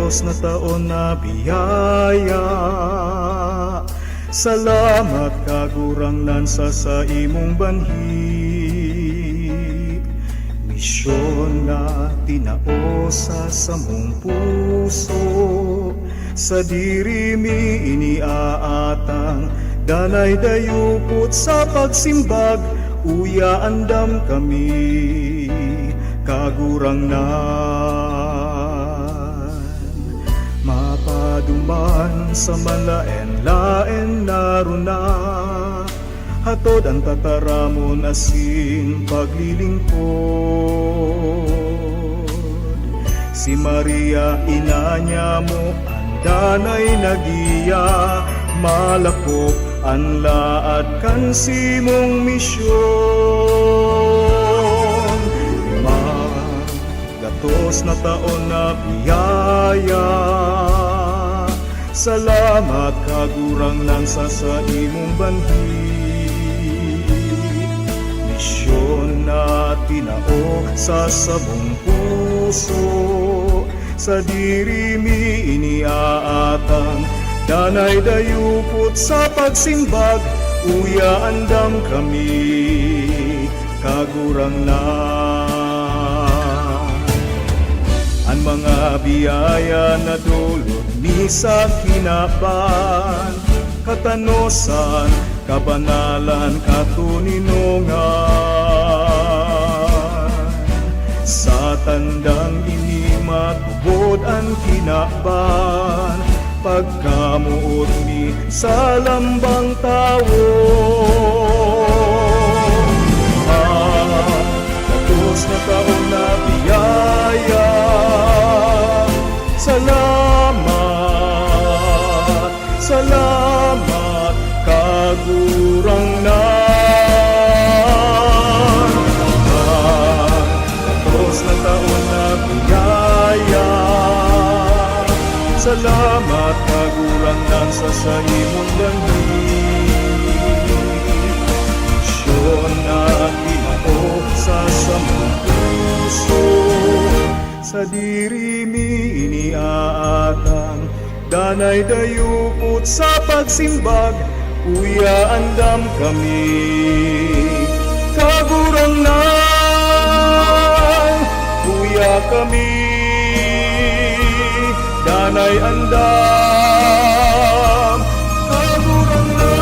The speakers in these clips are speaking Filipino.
Diyos na taon na biyaya. Salamat kagurangnan sa imong banhi. Misyon na tinao sa samong puso, sa dirimi iniaatang danay dayupot sa pagsimbag. Uya andam kami kagurangnan, mapaduman sa malaen-laen naruna. Hatod ang tataramon asin paglilingkod. Si Maria ina niya mo andanay nagiya, malakop anlaad kan simong misyon. Gatos na taon na biyaya. Salamat kagurangnan sa imong banhi. Misyon na tinao sa sabong puso, sa dirimi iniaatang danay dayupot sa pagsimbag. Uya andam kami kagurangnan. Ang mga biyaya na dulot ni sa kinaban, katanosan, kabanalan, katuninongan. Sa tandang ini matubod ang kinaban, pagkamuot mi sa lambang tawo. Gatos na taon na biyaya. Salamat, salamat kagurangnan. Gatos na taon na biyaya. Salamat kagurangnan sa imong banhi. Misyon na tinao sa samong puso, sa dirimi iniaatang danay dayupot sa pagsimbag. Uya andam kami kagurangnan. Uya kami danay andam kagurangnan.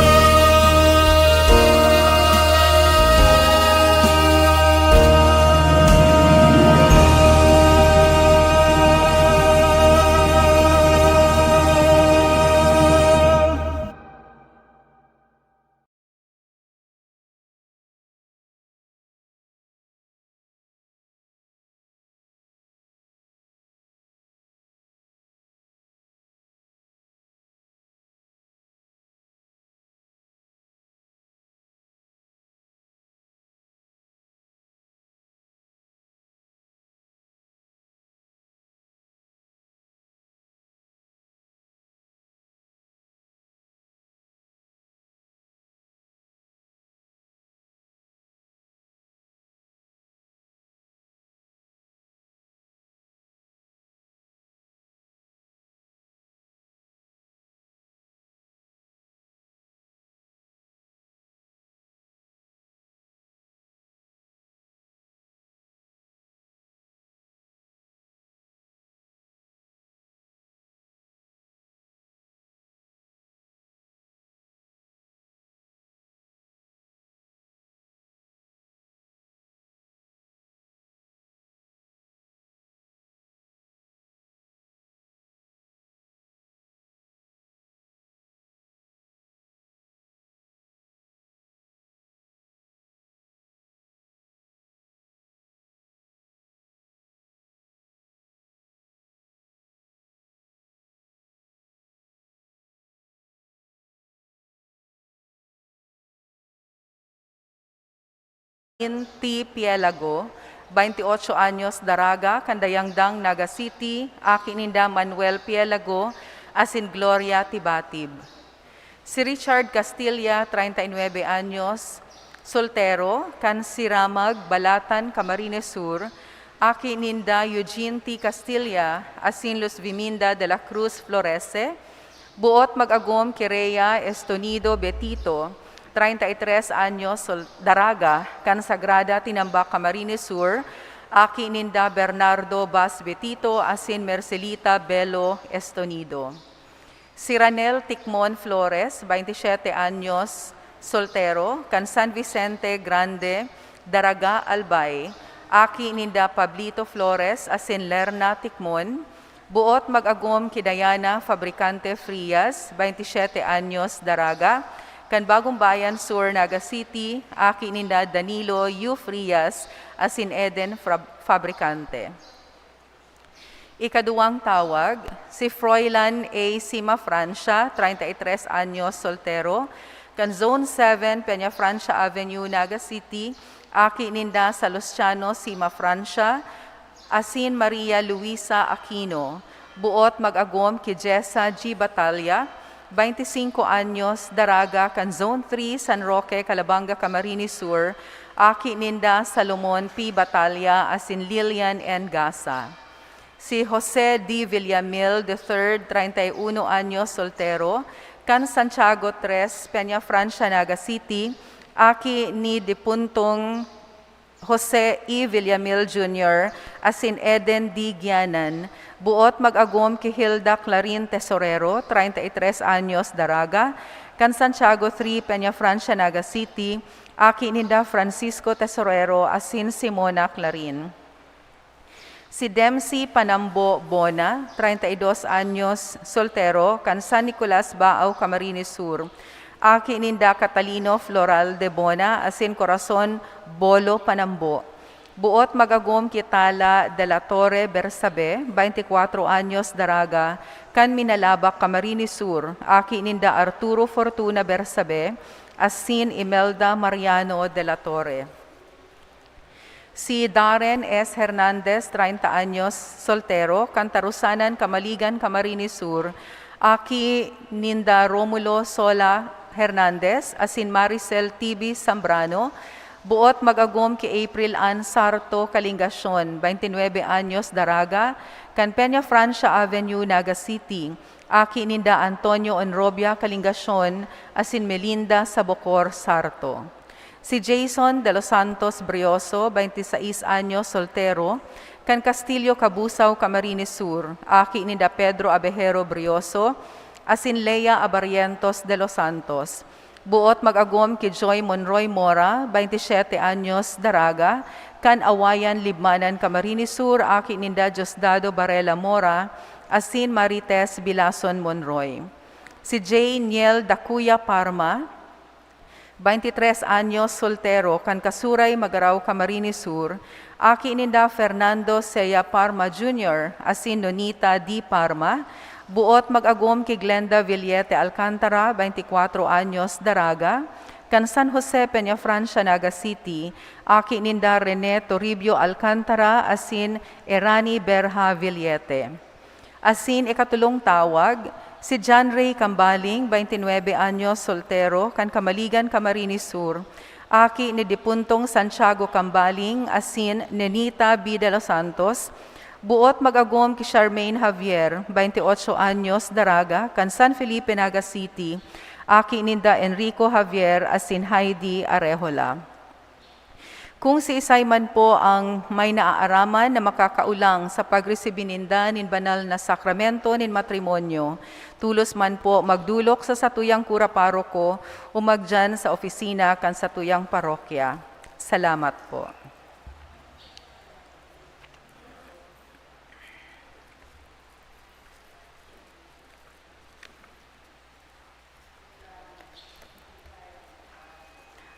T. Pielago, 28 anyos, Daraga, Candayangdang, Naga City, Aquininda Manuel Pielago, asin Gloria Tibatib. Si Richard Castilla, 39 anyos, soltero, Kansiramag, Balatan, Camarines Sur, Aki ninda Eugene T. Castilla, asin Luz Viminda de la Cruz Florese, buot mag-agom Kireya Estonido Betito, 33 anyos daraga, kan Sagrada Tinambak Camarines Sur, aki ninda Bernardo Bas Betito, asin Mercelita Belo Estonido. Si Ranel Ticmon Flores, 27 anyos, soltero, kan San Vicente Grande, Daraga Albay, aki ninda Pablito Flores, asin Lerna Ticmon, buot mag-agom Kidayana Fabricante Frias, 27 anyos, Daraga, kan Bagong Bayan Sur, Naga City, aki ninda Danilo U. Frias, asin Eden Fabricante. Ikaduwang tawag, si Froilan A. Sima Francia, 33 anyos, soltero, kan Zone 7, Peña Francia Avenue, Naga City, aki ninda sa Luciano Sima Francia, asin Maria Luisa Aquino, buot mag-agom ki Jessa G. Batalla, 25 anyos, Daraga, kan Zone 3, San Roque, Calabanga, Camarines Sur, aki ninda Salomon P. Batalla, asin Lilian N. Gasa. Si Jose D. Villamil III, 31 anyos, soltero, kan Santiago 3, Peña Francia, Naga City, aki ni dipuntong Jose E. Villamil Jr., asin Eden D. Gianan, buot mag-agom ki Hilda Clarin Tesorero, 33 anyos, Daraga, kan Santiago 3, Peña Francia, Naga City, aki ninda Francisco Tesorero, asin Simona Clarin. Si Dempsey Panambo Bona, 32 anyos, soltero, kan San Nicolas Baaw, Camarines Sur, aki ninda Catalino Floral de Bona, asin Corazon Bolo Panambo, buot mag-agom Kitala de la Torre Bersabe, 24 anyos, Daraga, kan Minalabak, Camarines Sur, aki ninda Arturo Fortuna Bersabe, asin Imelda Mariano de la Torre. Si Darren S. Hernandez, 30 anyos, soltero, Kantarusanan, Kamaligan, Camarines Sur, aki ninda Romulo Sola Hernandez, asin Maricel TV Zambrano, buot mag-agom ki April Ann Sarto Kalingasyon, 29 anyos, Daraga, kan Peña Francia Avenue, Naga City, aki ninda Antonio Onrobia Kalingasyon, asin Melinda Sabocor Sarto. Si Jason de los Santos Brioso, 26 anyos, soltero, kan Castillo Cabusaw, Camarines Sur, aki ninda Pedro Abejero Brioso, asin Lea Abarrientos de los Santos, buot mag-agom ki Joy Monroy Mora, 27 anyos, Daraga, kan Awayan Libmanan, Camarines Sur, aki ninda Diosdado Barela Mora, asin Marites Bilason Monroy. Si J. Niel Dacuya Parma, 23 anyos, soltero, kan Kasuray Magaraw, Camarines Sur, aki ninda Fernando Seya Parma Jr., asin Nonita D. Parma, buot mag-agom ki Glenda Villete Alcantara, 24 anyos, Daraga, kan San Jose Peña Francia, Naga City, aki ninda Rene Toribio Alcantara, asin Erani Berha Villete. Asin ikatulong tawag, si John Ray Cambaling, 29 anyos, soltero, kan Kamaligan, Camarines Sur, aki ni dipuntong Santiago Cambaling, asin Nenita B. de los Santos, buot mag-agom ki Charmaine Javier, 28 anyos, Daraga, kan San Felipe, Naga City, aki ninda Enrico Javier, asin Heidi Arejola. Kung si isay man po ang may naaaraman na makakaulang sa pagresibininda nin banal na sakramento nin matrimonyo, tulos man po magdulok sa satuyang kura paroko o magdyan sa opisina kan satuyang parokya. Salamat po.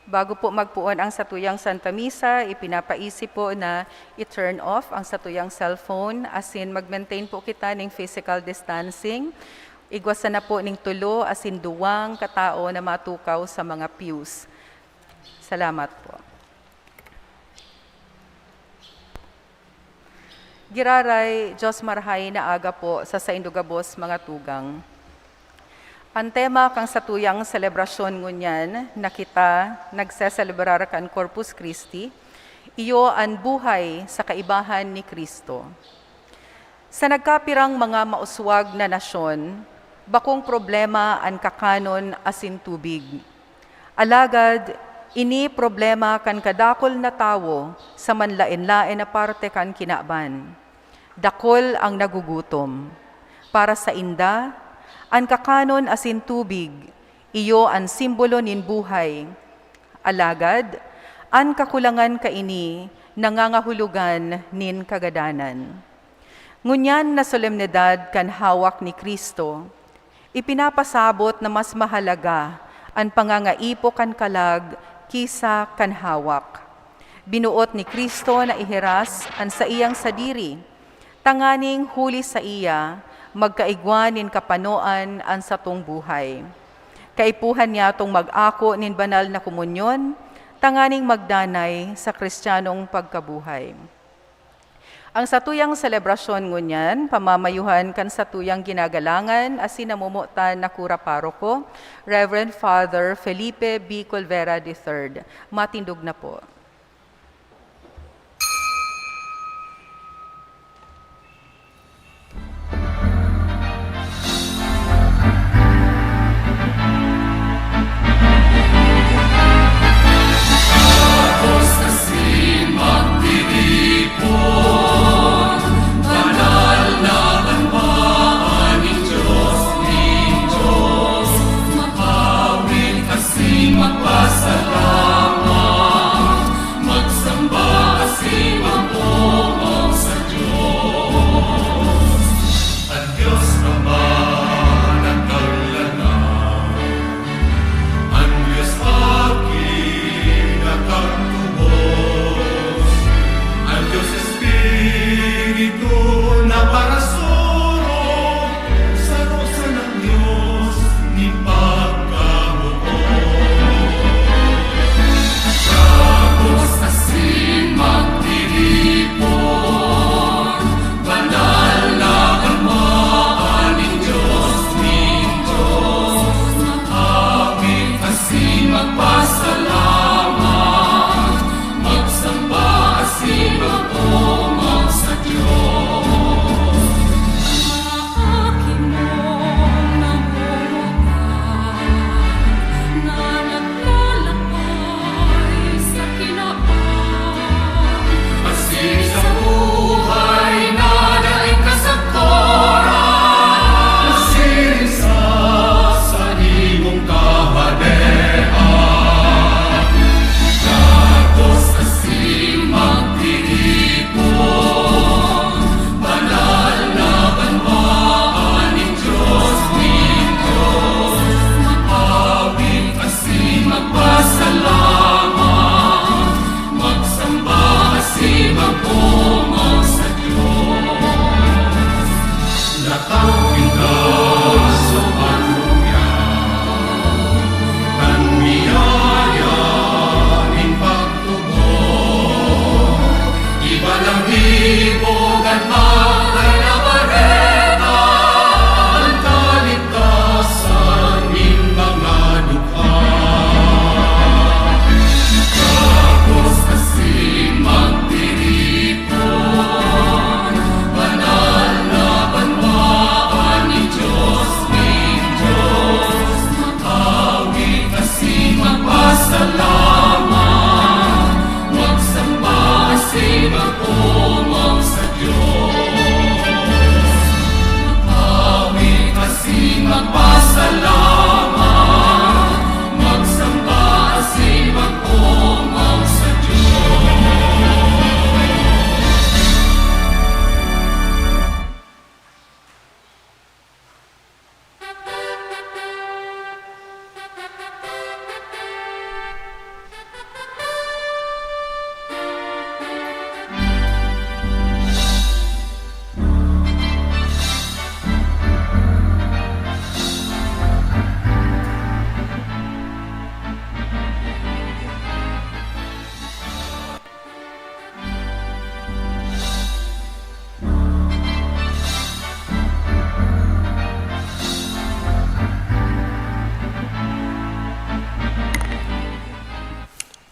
Bago po magpuon ang satuyang Santa Misa, ipinapaisip po na i-turn off ang satuyang cellphone, asin mag-maintain po kita ng physical distancing. Igwasan na po ning tulo, asin duwang katao na matukaw sa mga pews. Salamat po. Giraray, Diyos marhay na aga po sa Saindugabos mga tugang. Ang tema kang satuyang selebrasyon ngunyan na kita nagseselebrar kan Corpus Christi, Iyo ang buhay sa kaibahan ni Kristo. Sa nagkapirang mga mauswag na nasyon, bakong problema ang kakanon asin tubig. Alagad, ini problema kan kadakol na tawo sa manlain-lain na parte kan kinaban. Dakol ang nagugutom. Para sa inda, ang kakanon asin tubig, iyo ang simbolo nin buhay. Alagad, ang kakulangan kaini nangangahulugan nin kagadanan. Ngunyan na solemnidad kan hawak ni Kristo, ipinapasabot na mas mahalaga ang pangangaipo kan kalag kisa kan hawak. Binuot ni Kristo na ihiras ang sa iyang sadiri, tanganing huli sa iya, magkaigwan nin kapanoan ang satong buhay. Kaipuhan niya tong mag-ako nin banal na komunyon, tanganing magdanay sa Kristiyanong pagkabuhay. Ang satuyang selebrasyon ngunyan, pamamayuhan kan satuyang ginagalangan as sinamumutan na kura paroko, Reverend Father Felipe B. Colvera III. Matindog na po.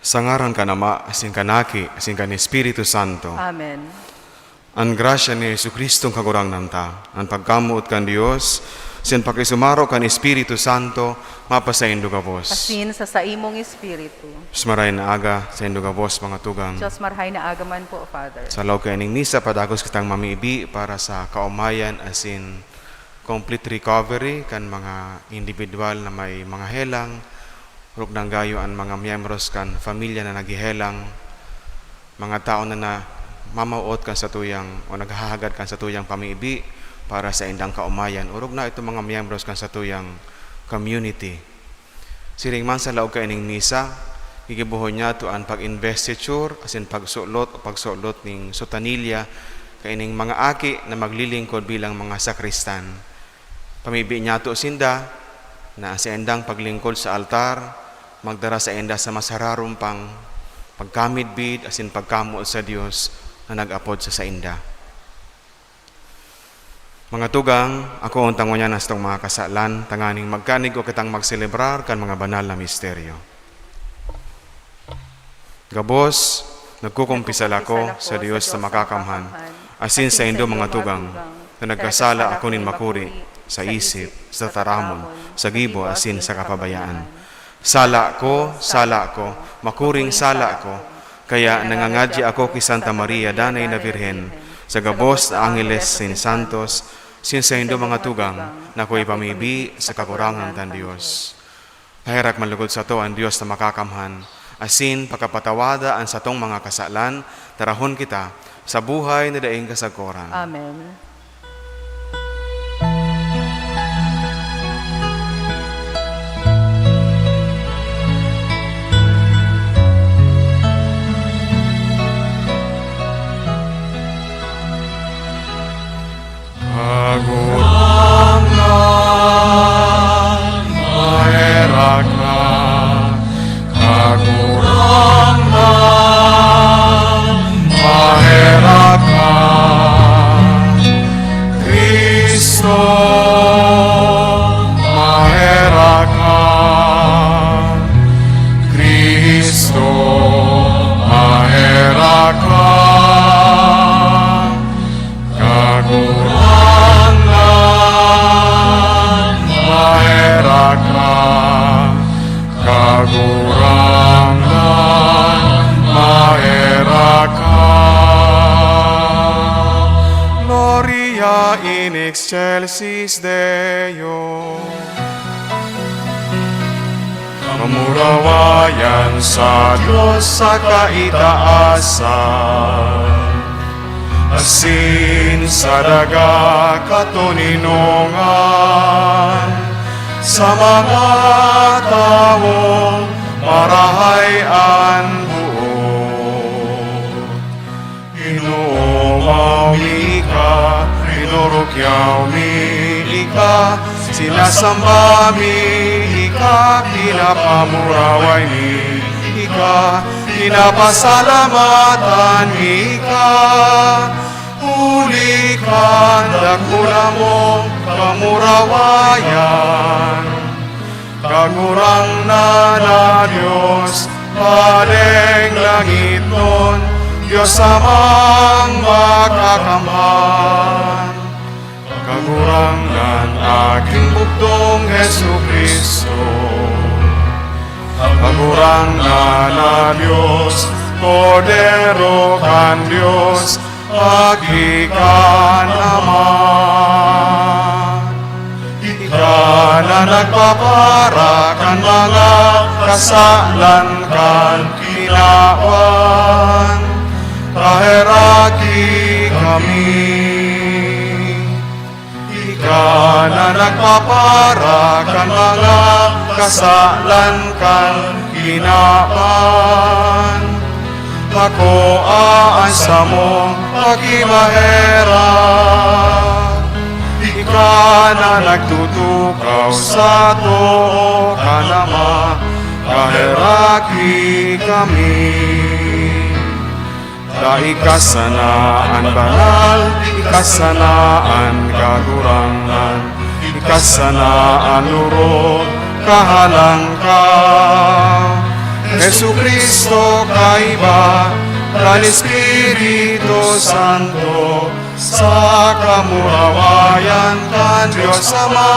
Sa ngaran ka nama, asin kanaki, asin kan Espiritu Santo. Amen. Ang grasya ni Jesucristo kagurang nanta. Ang pagkamuot kan Dios, sin pakisumaro kan Espiritu Santo, mapasaindo ka vos. Asin sa saimong espiritu. Smaray na aga, sa indo ka vos, mga tugang. Diyos marhay na agaman po, Father. Sa law kayaning misa, padagos kitang mamiibi para sa kaumayan asin complete recovery kan mga individual na may mga helang, ruk ng gayo ang mga miyembros kan familia na nagihelang, mga tao na mamauot kan sa tuyang o naghahagad kan sa tuyang pamiibi para sa indang kaumayan. Urog na ito mga miyembros kan sa tuyang community. Siring man sa laog kaining misa, gigibuhon niya to ang pag-investiture, asin pagsulot o pagsulot ning sotanilya, kaining mga aki na maglilingkod bilang mga sakristan. Pamibi niya to sinda, na sa endang paglingkod sa altar, magdara sa enda sa masararong pang pagkamidbid, asin pagkamuot sa Dios na nag-apod sa enda. Mga tugang, ako ang tango niya na sa mga kasalan, tanganing magkanig o kitang magselebrar kan mga banal na misteryo. Gabos, nagkukumpisal ako sa Diyos na makakamhan, asin sa indo mga tugang, na nagkasala ako nin makuri sa isip, sa taramon, sa gibo, asin sa kapabayaan. Sala ko, makuring sala ko, kaya nangangadya ako kay Santa Maria, Danay na Birhen, sa gabos na Angeles sin Santos, sin sa indo mga tugang, na ko'y pamibi sa kakurangan tan Diyos. Pahirak malugod sa to ang Diyos na makakamhan, asin pagkapatawada ang satong mga kasalan, tarahon kita sa buhay na daing kasagkoran. Amen. Kagurangan, maherak na, kagurangan, maherak na, Kristo, maherak na, Kristo, maherak na, kagurangan, kagurangan, maheraka. Gloria in excelsis Deo. Kamurawayan sa Diyos sa kaitaasan, asin sa daga katuninungan, sa mga taong marahayan buo. Inuumaw mi ka, inurukyaw mi ka, sinasamba mi ka, pinapamuraway mi ka, pinapasalamatan mi ka. Huli ka, dakula mong kamurawayan, kagurang na Diyos, Padeng langit nun, Diyos amang makakamhan. Kagurang nan aking bugtong Jesucristo, kagurang na Diyos, Kodero kan Diyos, Hakikan naman. Ika na nagpapara kan mga kasalan kan kinawan, kaheraki kami. Ika na nagpapara kan mga kasalan kan kinawan, ako aansa mong pagimahera. Ika na nagtutukaw sa to kanama, kaheraki kami. Ikasanaan banal, ikasanaan kagurangan, ikasanaan lurot kahalangka. Jesucristo kaiba, kan Espiritu Santo, sa kamurawayan kan Diyos Ama.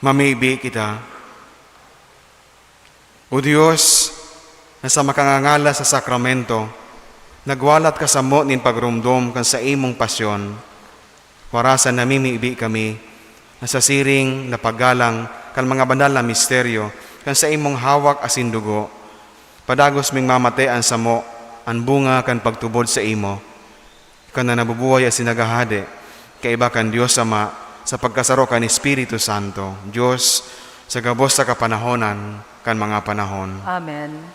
Mamibi kita. O Diyos, na sa makangangala sa sakramento, nagwalat ka sa mo nin pagrumdom kan sa imong pasyon, warasan namimibi kami, na sa siring na paggalang kan mga banal na misteryo, kan sa imong hawak asin dugo, padagos ming mamatean sa mo, ang bunga kan pagtubod sa imo, kan na nabubuhay asin nagahade, kaiba kan Diyos Ama, sa pagkasaro kan Espiritu Santo, Diyos, sa gabos sa kapanahonan, kan mga panahon. Amen.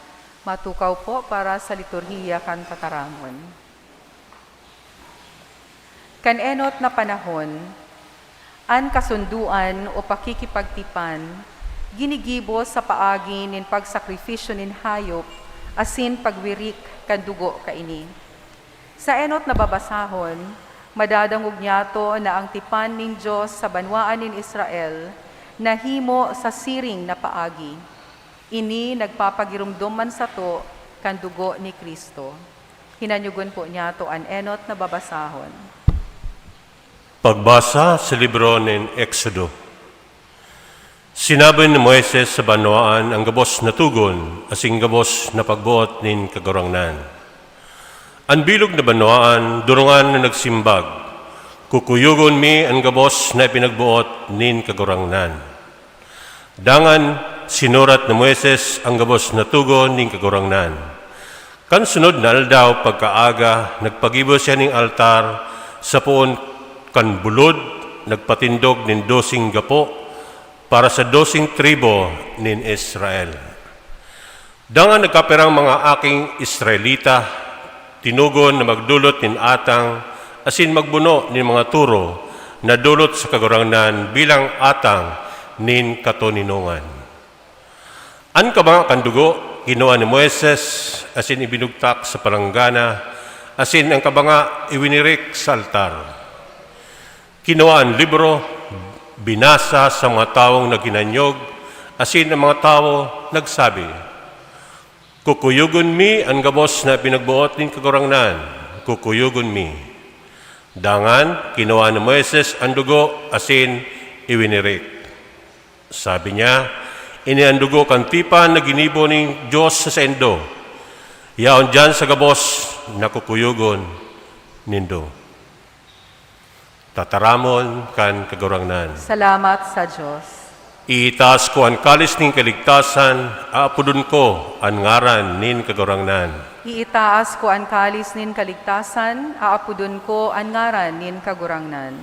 Matukaw po para sa liturhiya kan tataramon. Kan enot na panahon, an kasunduan o pakikipagtipan, ginigibo sa paagi nin pagsakripisyo nin hayop, asin pagwirik kan dugo kaini. Sa enot na babasahon, madadangog niyato na ang tipan nin Diyos sa banwaan nin Israel, nahimo sa siring na paagi. Ini nagpapagirumdum man sa to kan dugo ni Kristo. Hinanyugon po niya to an enot na babasahon. Pagbasa sa libro ng Exodo. Sinabi ni Moises sa banwaan ang gabos na tugon, asing gabos na pagbuot nin kagurangnan. Ang bilog na banwaan, durungan na nagsimbag, kukuyugon mi ang gabos na pinagbuot nin kagurangnan. Dangan, sinurat ni Moises ang gabos na tugon ning kagurangnan. Kan sunod na aldaw pagkaaga, nagpagibo siya ning altar sa puon kan bulod, nagpatindog nin 12 gapo para sa 12 tribo nin Israel. Dangan nagkaperang mga aking Israelita, tinugon na magdulot nin atang, asin magbuno nin mga turo na dulot sa kagurangnan bilang atang nin katoninungan. An kabanga kandugo, ginawa ni Moises, asin ibinugtak sa palanggana, asin ang kabanga iwinirik sa altar. Kinuha ang libro, binasa sa mga taong naginanyog, asin ang mga tao nagsabi, kukuyugon mi ang gabos na pinagbuot nin kagurangnan, kukuyugon mi. Dangan, kinuha ni Moises ang dugo, asin iwinirik. Sabi niya, iniandugo kan tipan na ginibo ng Diyos sa sendo. Yaon dyan sa gabos na kukuyugon nindo. Tataramon kan kagurangnan. Salamat sa Diyos. Iitaas ko ang kalis ning kaligtasan, aapudon ko ang ngaran nin kagurangnan. Iitaas ko ang kalis nin kaligtasan, aapudon ko ang ngaran nin kagurangnan.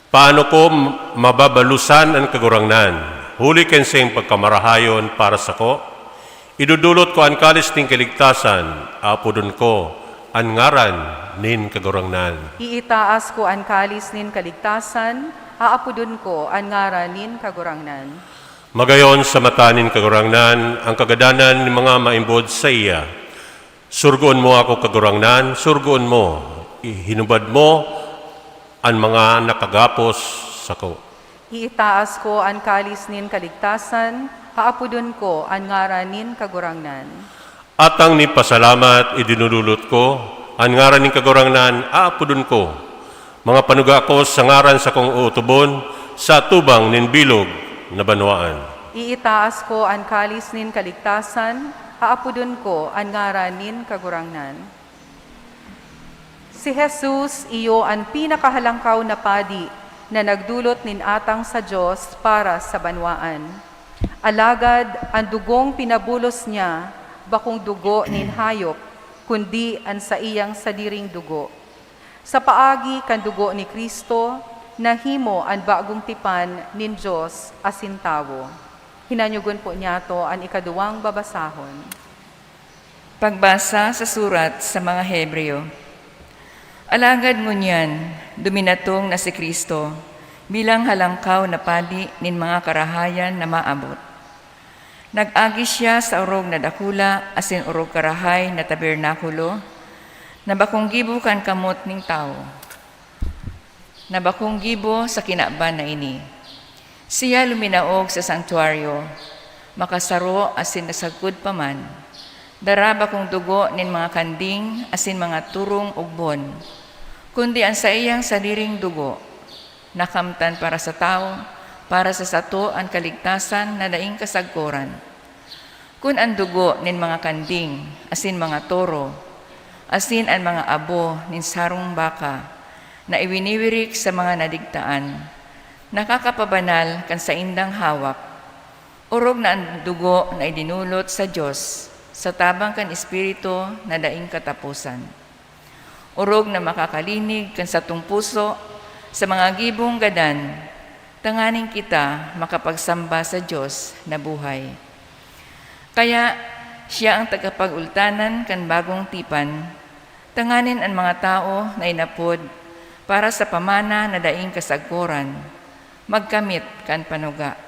Paano ko mababalusan ang kagurangnan? Huli ken sa pagkamarahayon para sa ko, idudulot ko ang kalis ning kaligtasan, apudon ko ang ngaran nin kagurangnan. Iitaas ko ang kalis nin kaligtasan, aapudon ko ang ngaran nin kagurangnan. Magayon sa mata nin kagurangnan, ang kagadanan ni mga maimbod sa iya. Surgoon mo ako kagurangnan, surgoon mo, hinubad mo ang mga nakagapos sa ko. Iitaas ko ang kalis nin kaligtasan, haapudon ko ang ngaran nin kagurangnan. At ang ni pasalamat idinululot ko, ang ngaran nin kagurangnan, aapudon ko. Mga panuga ko sa ngaran sa kong utubon, sa tubang nin bilog na banwaan. Iitaas ko ang kalis nin kaligtasan, haapudon ko ang ngaran nin kagurangnan. Si Jesus, iyo ang pinakahalangkaw na padi, na nagdulot nin atang sa Diyos para sa banwaan. Alagad, ang dugong pinabulos niya, bakong dugo nin hayop, kundi ang sa iyang sadiring dugo. Sa paagi kan dugo ni Kristo, nahimo ang bagong tipan nin Diyos asin tawo. Hinanyugon po niya to ang ikaduwang babasahon. Pagbasa sa surat sa mga Hebreo. Alagad mo niyan, duminatong na si Kristo, bilang halangkaw na padi nin mga karahayan na maabot. Nag-agi siya sa urog na dakula, asin urog karahay na tabernakulo, na bakong gibukan kamot ning tao. na bakong gibo sa kinaban na ini. Siya luminaog sa sanktuaryo, makasaro asin nasagkod pa man. Dara bakong dugo nin mga kanding asin mga turong ugbon, kundi ang sa iyang saliring dugo, nakamtan para sa tao, para sa sato ang kaligtasan na daing kasagkoran. Kun ang dugo nin mga kanding, asin mga toro, asin ang mga abo nin sarong baka, na iwiniwirik sa mga nadigtaan, nakakapabanal kan sa indang hawak, urog na ang dugo na idinulot sa Diyos, sa tabang kan Espiritu na daing katapusan. Urog na makakalinig kan sa puso sa mga gibong gadan, tanganing kita makapagsamba sa Diyos na buhay. Kaya siya ang tagapagultanan kan bagong tipan, tanganin ang mga tao na inapod para sa pamana na daing kasagkuran, magkamit kan panuga.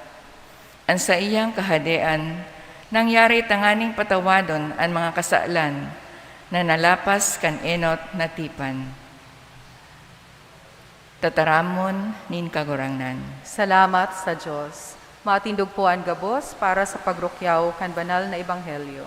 Ang sa iyang kahadean, nangyari tanganing patawadon ang mga kasaalan na nalapas kan enot na tipan. Tataramon nin kagurangnan. Salamat sa Diyos. Matindog po ang gabos para sa pagrukyaw kan banal na ebanghelyo.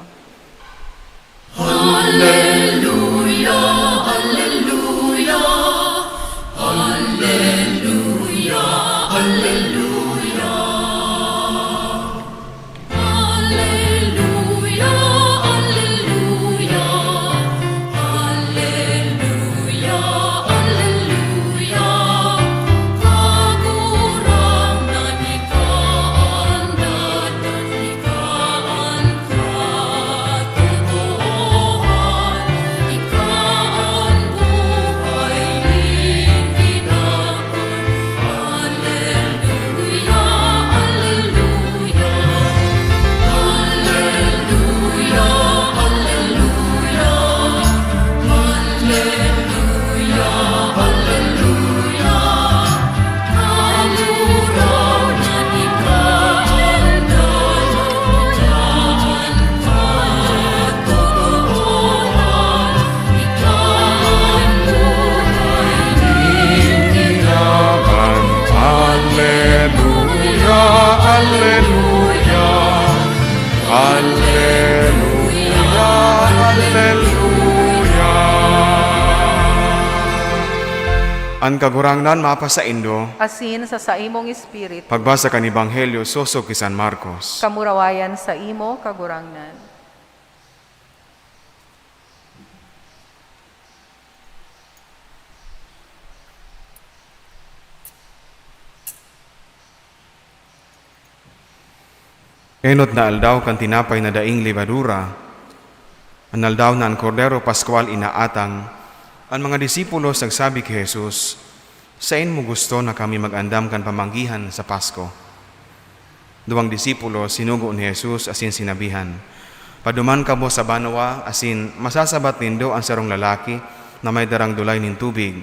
Ang kagurangnan mapa sa Indo, Asin sa saimong espiritu, pagbasa kan Ebanghelyo suso ki San Marcos. kamurawayan sa imo kagurangnan. Enot na aldaw kan tinapay na daing libadura, ang aldaw na ang kordero Pascual inaatang, ang mga disipulo nagsabi kay Jesus, "Sain mo gusto na kami mag-andam kan pamanggihan sa Pasko?" Duwang disipulo sinugo ni Jesus asin sinabihan, "Paduman kamo sa banawa asin masasabat nindo ang sarong lalaki na may darang dulay nin tubig.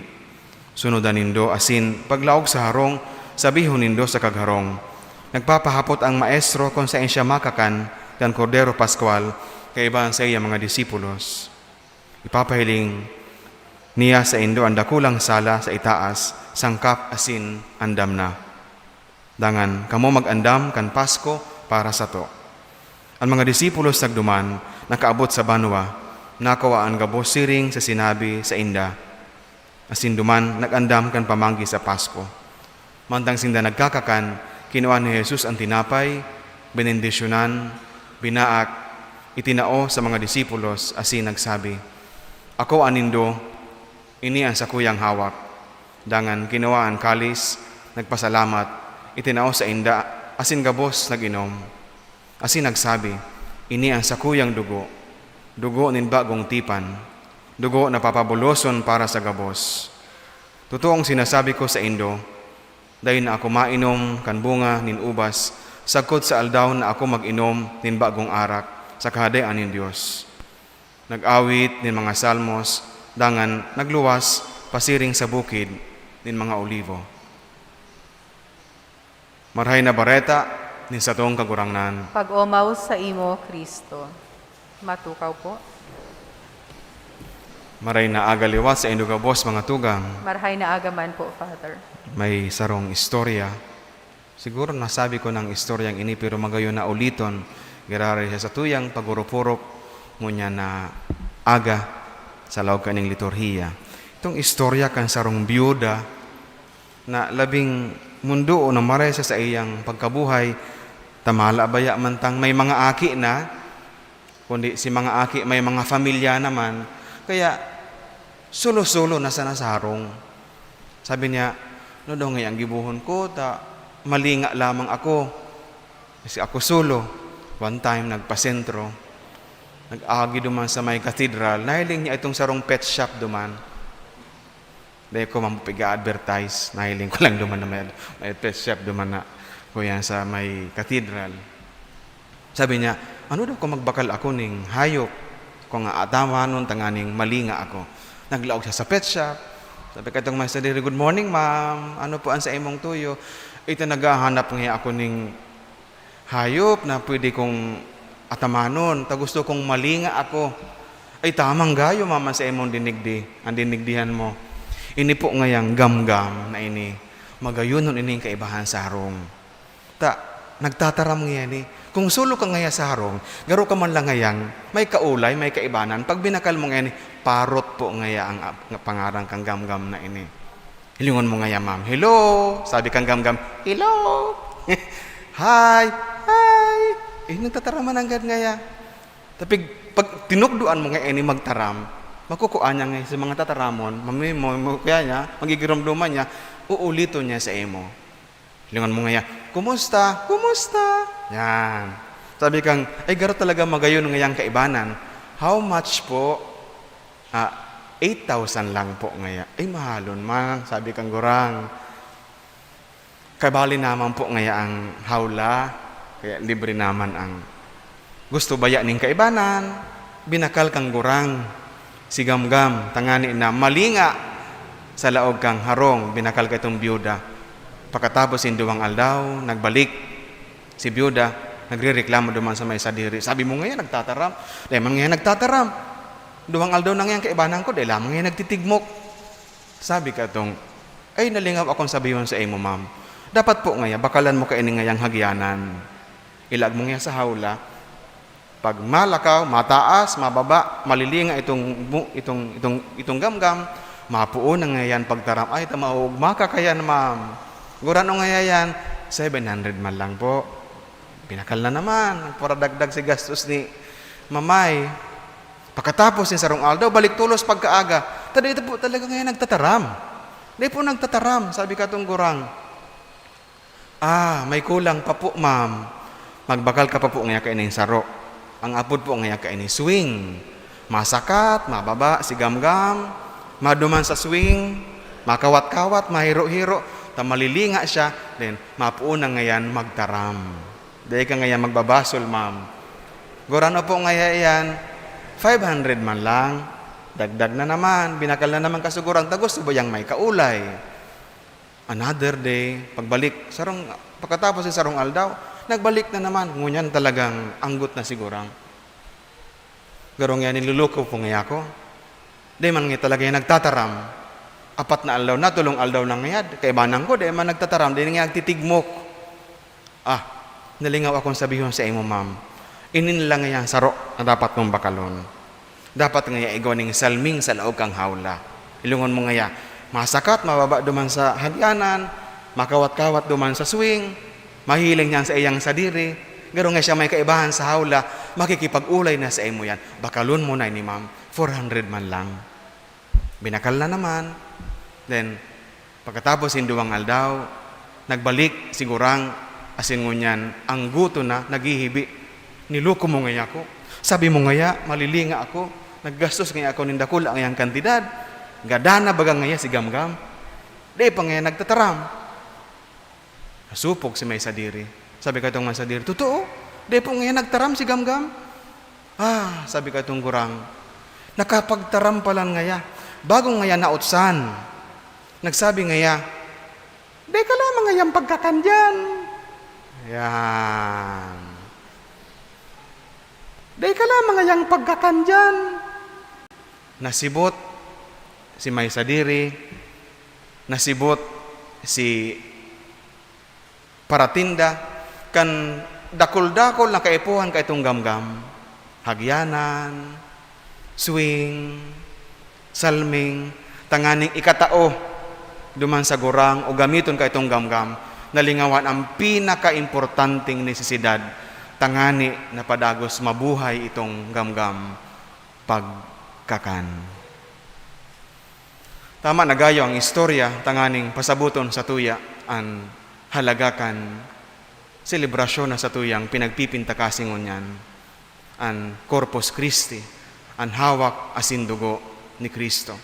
Sunodan nindo asin paglaog sa harong, sabihon nindo sa kagharong, nagpapahapot ang maestro kung saan siya makakan kan kordero Pascual kay iba sa iya mga disipulos. Ipapahiling niya sa indo ang dakulang sala sa itaas, sangkap asin andam na. Dangan, kamo mag-andam kan Pasko para sa to." Ang mga disipulos nagduman, nakaabot sa banwa, nakawaan gabos siring sa sinabi sa inda. Asin duman, nag-andam kan pamanggi sa Pasko. Mantang sinda nagkakakan, kinuha ni Jesus ang tinapay, benendisyonan, binaak, itinao sa mga disipulos, asin nagsabi, "Ako anindo, ini ang sakuyang hawak." Dangan kinuha ang kalis, nagpasalamat, itinao sa inda, asin gabos naginom. Asin nagsabi, "Ini ang sakuyang dugo, dugo nin bagong tipan, dugo na papabuloson para sa gabos. Totoong sinasabi ko sa indo, dahil na ako mainom kan bunga nin ubas, sagkot sa aldaw na ako mag-inom nin bagong arak sa kahadean nin Diyos." Nag-awit nin mga salmos, dangan nagluwas pasiring sa bukid nin mga olivo. Marhay na bareta nin satong kagurangnan. Pag-omaw sa imo, Kristo. Matukaw po. Maray na agaliwat sa inyong gabos mga tugang. Marhay na agaman po, Father. May sarong istorya. Siguro nasabi ko ng istoryang ini pero magayon na uliton. Girari siya sa tuyang pagurupurok ngunya na aga sa lawag kaning liturhiya. Itong istorya kan sarong biyuda na labing mundo o namaray siya sa iyang pagkabuhay. Tamala baya mantang may mga aki na, kundi si mga aki may mga familya naman. Kaya sulo-sulo na sa nasarong. Sabi niya, no daw ngayang gibuhon ko, malinga lamang ako. Kasi ako solo. One time, nagpasentro. Nag-agi duman sa may cathedral. Nahiling niya itong sarong pet shop duman. Dahil ko mamupiga-advertise. Nahiling ko lang duman na may pet shop duman na kuya sa may cathedral. Sabi niya, ano daw kung magbakal ako ning hayop? Kung nga atama nun, tanganing malinga ako. Naglaog siya sa pet shop. Sabi ka itong Master Diri, good morning ma'am. Ano po ang sa imong tuyo? Ito naghahanap nga ako ning hayop na pwede kong atamanon. Gusto kong malinga ako. Ay tamang gayo mama sa imong dinigdi. Ang dinigdihan mo. Ini po ngayang gamgam na ini. Magayunon ini kaibahan sa harong. Nagtataram nga ni. Kung sulo ka ngaya sa harong, garo ka man lang ngayang, may kaulay, may kaibanan. Pag binakal mo nga ni, parot po ngaya ang pangarang kang gamgam na ini. Hilingon mo ngaya, ma'am. Hello! Sabi kang gamgam, hello! Hi! Hi! Nagtataraman ang ngaya. Tapi pag tinukduan mo nga ini magtaram, makukuha niya nga sa mga tataramon, kaya niya, magigiramduman niya, uulito niya sa imo. Hilingon mo ngaya, kumusta? Kumusta? Yan. Sabi kang, ay garo talaga magayon ngayang kaibanan. How much po? 8,000 lang po ngaya. Ay mahalon man, sabi kang gurang. Kabali naman po ngaya ang hawla, kaya libre naman ang gusto baya ning kaibanan. Binakal kang gurang, sigamgam, tangani na malinga sa laog kang harong, binakal ka itong biyuda. Pagkatapos induwang aldaw, nagbalik si biyuda, nagre-reklamo duman sa may sadiri. Sabi mo ngayon, nagtataram. Dahil man ngayon nagtataram. Duwang aldaw na ngayon kaibanan ko, dahil lamang ngayon nagtitigmok. Sabi ka itong, ay nalingaw akong sabihin sa imo, ma'am. Dapat po ngayon, bakalan mo kainin ngayang hagyanan. Ilag mo ngayon sa hawla. Pag malakaw, mataas, mababa, malilinga itong gamgam, mapuon na ngayon pagtaram. Ay, tamaugma ka kaya, ma'am. Gurano ngayon, 700 man lang po. Binakal na naman. Para dagdag si gastos ni mamay. Pagkatapos ni sarong aldaw, balik tulos pagkaaga. Ito po talaga ngayon nagtataram. Di po nagtataram. Sabi ka itong gurang, may kulang pa po, ma'am. Magbakal ka pa po ngayon kainin saro. Ang apod po ngayon kainin swing. Masakat, mababa, sigamgam, maduman sa swing, makawat-kawat, mahiro-hiro. Malilinga siya, then mapuon na ngayon magtaram. Dahil ka ngayon magbabasol, ma'am. Gurano po ngayon yan, 500 man lang. Dagdag na naman, binakal na naman kasuguran. Gusto ba yung may kaulay? Another day, pagkatapos si sarong aldaw, nagbalik na naman. Ngunyan talagang anggot na sigurang. Garong yan, niluluko po ngayon ako. Dahil man ngayon talaga yung nagtataram. 4 na aldaw na, tulong aldaw na ngayon. Kaibanan ko, dahil man nagtataram, dahil nga nagtitigmok. Nalingaw akong sabihin sa imo, ma'am. Inin lang ngayon saro na dapat mong bakalon. Dapat ngayon igawaning salming sa laog kang hawla. Ilungon mo ngayon, masakat, mababa duman sa hagyanan, makawat-kawat duman sa swing, mahiling niyan sa iyang sadiri, garo nga siya may kaibahan sa hawla, makikipag-ulay na sa imo yan. Bakalon mo na ni ma'am, 400 man lang. Binakal na naman. Then, pagkatapos hinduwang aldaw, nagbalik sigurang asin ngunyan, ang guto na, naghihibi. Niluko mo ngaya ako. Sabi mo ngaya, malilinga ako. Naggastos ngaya ako nindakula ang iyang kantidad. Gadana bagang ngaya si gamgam. Di pa ngaya nagtataram. Nasupog si may sadiri. Sabi ka itong may sadiri, totoo? Di po ngaya nagtaram si gamgam. Sabi ka itong gurang, nakapagtaram palan ngaya. Bagong ngaya nautsan. Nagsabi ngaya, di ka lamang ngayang pagkakandyan. Yan. Di ka lamang ngayang pagkakandyan. nasibot si May Sadiri, nasibot si Paratinda, kan dakol-dakol na kaipuhan ka itong gamgam. Hagyanan, swing, salming, tanganing ikatao, duman sa gurang o gamiton ka itong gamgam, nalingawan ang pinaka-importanting necesidad, tangani na padagos mabuhay itong gamgam pagkakan. Tama nagayo ang istorya, tanganing pasabuton sa tuya ang halagakan selebrasyon na sa tuyang pinagpipintakasingon yan, ang Corpus Christi, ang hawak asin dugo ni Kristo.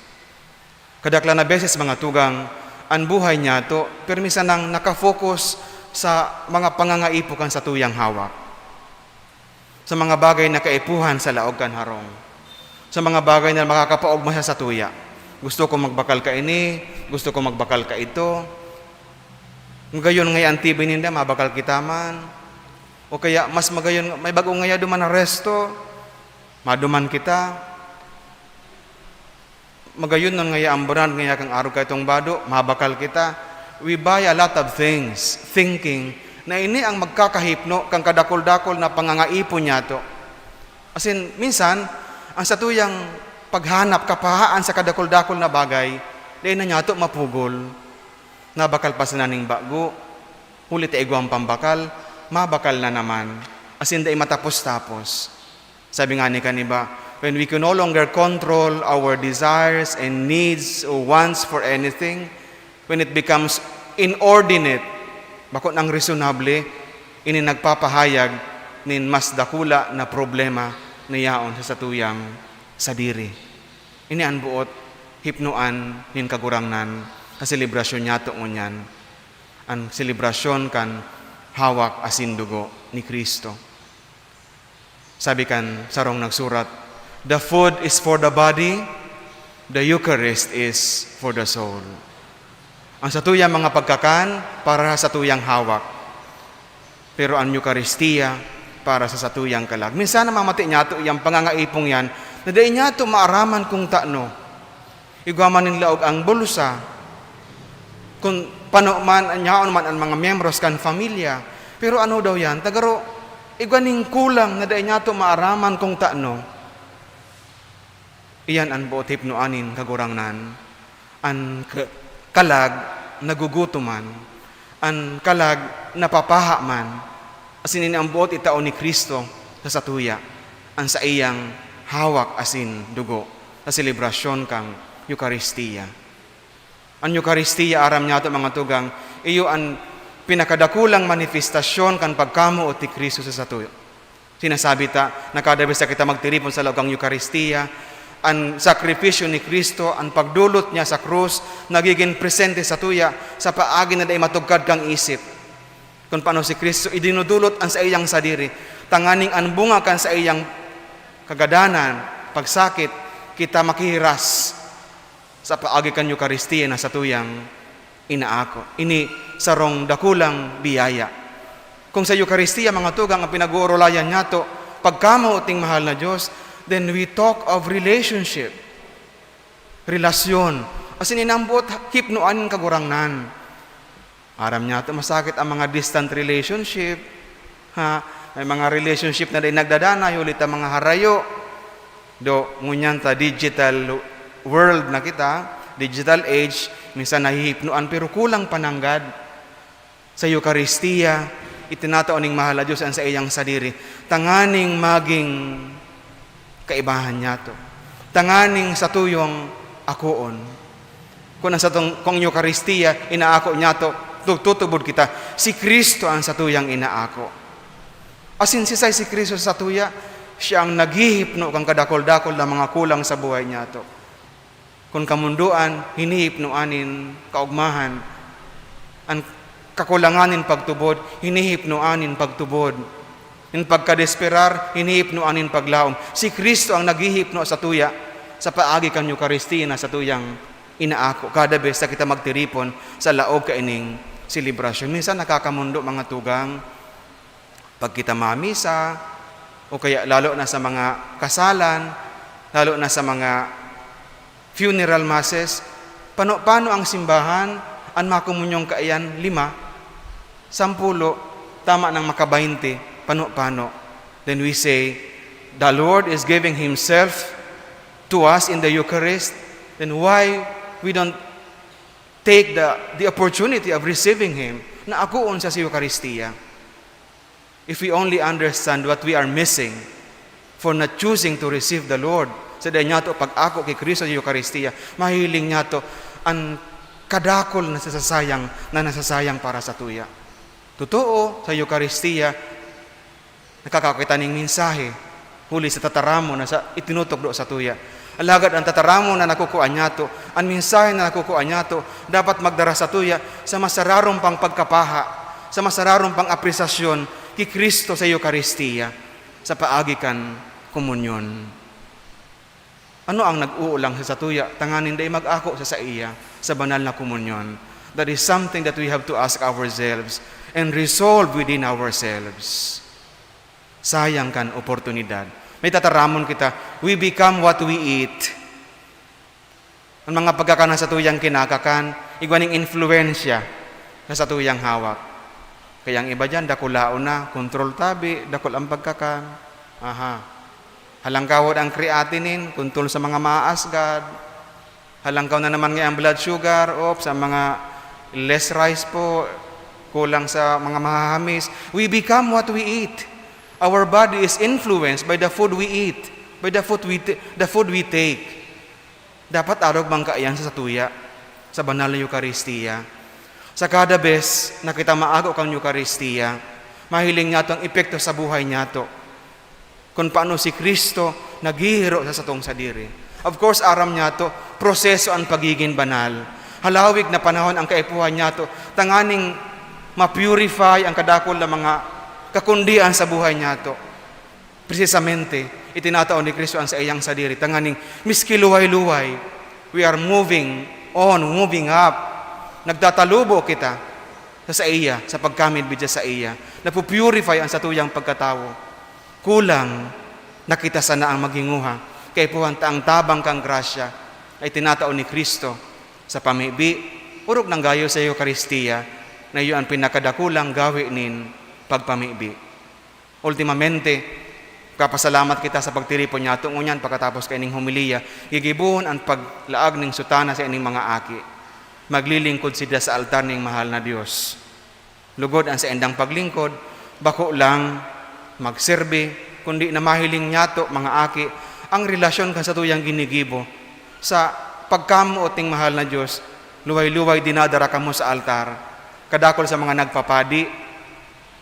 Kadakla na beses mga tugang, ang buhay niya to, permisa nang nakafocus sa mga pangangaipukan sa tuyang hawak, sa mga bagay na kaipuhan sa laog kan harong, sa mga bagay na makakapaogma siya sa tuya. Gusto ko magbakal ka ini, gusto ko magbakal ka ito. Ngayon ngayon tibay ninda, mabakal kita man. O kaya mas magayon, may bagong ngayon duman na resto, maduman kita. Magayon nun ngayon ang brand ngayon kang araw ka itong bado, mabakal kita. We buy a lot of things, thinking na ini ang magkakahipno kang kadakol-dakol na pangangaipon niya to. As in, minsan, ang satuyang paghanap kapahaan sa kadakol-dakol na bagay, dahil na niya ito mapugol. Nabakal pa sa naning bago, ulit ego ang pambakal, mabakal na naman. As in, dahil matapos-tapos. Sabi nga ni kaniba, when we can no longer control our desires and needs or wants for anything, when it becomes inordinate, bakit nang reasonable, ini nagpapahayag nin mas dakula na problema niyaon sa satuyang sadiri. Ini ang buot, hipnuan nin kagurangnan, ang selebrasyon niya to ngunyan. Ang selebrasyon kan hawak asin dugo ni Kristo. Sabi kan sarong nagsurat, the food is for the body, the Eucharist is for the soul. Ang satuyang mga pagkakan para sa satuyang hawak. Pero ang Eucharistia para sa satuyang kalag. Minsan na mamati niya ito, yung pangangaipong yan, na dahil niya ito maaraman kung taano. Iguaman ng laog ang bulsa. Kung paano man, anyaon man ang mga membros kan familia. Pero ano daw yan? Tagaro, iguaning kulang na dahil niya ito maaraman kung taano. Iyan ang buot hipnoanin kagurangnan. Ang kalag nagugutuman. Ang kalag napapaha man. Asin ini ang buot itao ni Kristo sa satuya. Ang sa iyang hawak asin dugo. Sa selebrasyon kang Eucharistia. Ang Eucharistia aram niya ito mga tugang, iyo ang pinakadakulang manifestasyon kan pagkamo o ti Kristo sa satuya. Sinasabi ta, nakadabis sa kita magtiripon sa loob ng Eucharistia, ang sakripisyo ni Kristo, ang pagdulot niya sa krus, nagiging presente sa tuya, sa paagi na day matugkad kang isip. Kung paano si Kristo, idinudulot ang sa iyang sadiri, tanganing ang bunga kan sa iyang kagadanan, pagsakit, kita makihiras sa paagi kan Eucharistia na sa tuyang inaako. Ini sarong dakulang biyaya. Kung sa Eucharistia, mga tugang, ang pinag-uurulayan niya to, pagkamo uting mahal na Diyos, then we talk of relationship. Relasyon. As in, inambot, hipnoan kagurangnan. Aram niya ito, masakit ang mga distant relationship. May mga relationship na din nagdadana, ulit ang mga harayo. Do, ngunyan ta, digital world na kita, digital age, minsan nahihipnoan, pero kulang pananggad. Sa Eucharistia, itinataon ng mahal na Diyos ang sa iyang sadiri. Tanganing maging kaibahan niya to. Tanganing sa tuyong akoon. Kung sa kung Eucharistia, inaako niya to, tutubod kita. Si Kristo ang sa tuyang inaako. Asin si Kristo sa tuya, siya ang naghihipno kang kadakol-dakol na mga kulang sa buhay niya to. Kung kamunduan, hinihipnoanin kaugmahan. Ang kakulanganin pagtubod, hinihipnoanin pagtubod. Yung pagkadesperar, hinihipnoanin paglaom. Si Kristo ang naghihipno sa tuya, sa paagi kang Eucharistia na sa tuyang inaako. Kada bes na kita magtiripon sa laog kaining selebrasyon. Minsan nakakamundo mga tugang, pag kita mamisa, o kaya lalo na sa mga kasalan, lalo na sa mga funeral masses, paano ang simbahan, ang makumunyong kaiyan, 5, 10, tama ng maka-20, paano. Then we say, the Lord is giving Himself to us in the Eucharist, then why we don't take the opportunity of receiving Him na akuon sa Eucharistia? If we only understand what we are missing for not choosing to receive the Lord, sa niya to pag ako kay Kristo sa Eucharistia, mahiling niya to ang kadakol na nasasayang para sa tuya. Totoo, sa Eucharistia, nakakakita ning mensahe, huli sa tataramo na itinutok do sa tuya. Alagad ang tataramo na nakukuha niya to, ang mensahe na nakukuha niya to, dapat magdara sa tuya sa masararong pang pagkapaha, sa masararong pang apresasyon kay Kristo sa Eucharistia, sa paagikan komunyon. Ano ang nag-uulang sa tuya? Tanganin day mag-ako sa iya, sa banal na komunyon. That is something that we have to ask ourselves and resolve within ourselves. Sayang kan oportunidad. May tataramon kita, we become what we eat. Ang mga pagkakanan sa tuyang kinakakan, igwaning influensya sa tuyang hawak. Kaya ang iba dyan, dakulaon na, kontrol tabi, dakul ang pagkakan. Halangkawod ang creatinine, kontrol sa mga maasgad. Halangkaw na naman nga ang blood sugar, sa mga less rice po, kulang sa mga mahahamis. We become what we eat. Our body is influenced by the food we eat, by the food we take. Dapat arog bang kaayan sa tuya, sa banal na Eucharistia. Sa kada bes na kita maago kang Eucharistia, mahiling nga to ang epekto sa buhay niya to. Kung paano si Kristo naghihiro sa satong sadiri. Of course, aram niya to, proseso ang pagiging banal. Halawig na panahon ang kaipuhan niya to, tanganing ma-purify ang kadakol na mga kakundian sa buhay niya to. Precisamente, itinataon ni Kristo ang sa iyang sadiri, tanganing miski luway-luway, we are moving on, moving up. Nagtatalubo kita sa iya, sa pagkamit bidya sa iya. Napupurify ang satuyang pagkatawo. Kulang, nakita sana ang maghinguha. Kaya puwanta ang tabang kang grasya ay tinataon ni Kristo sa pamibi, urog ng gayo sa Eucharistia, na iyo ang pinakadakulang gawi nin pagpamibi. Ultimamente, kapasalamat kita sa pagtiripon niya tungo niyan pagkatapos kay ning homilya, gigibuhon ang paglaag ning sutana sa ining mga aki. Maglilingkod sila sa altar ning mahal na Dios. Lugod ang sa endang paglingkod, bako lang magserbe, kundi na mahiling niyato mga aki, ang relasyon kan sa tuyang ginigibo. Sa pagkamo ting mahal na Diyos, luway-luway dinadara kamo sa altar. Kadakol sa mga nagpapadi,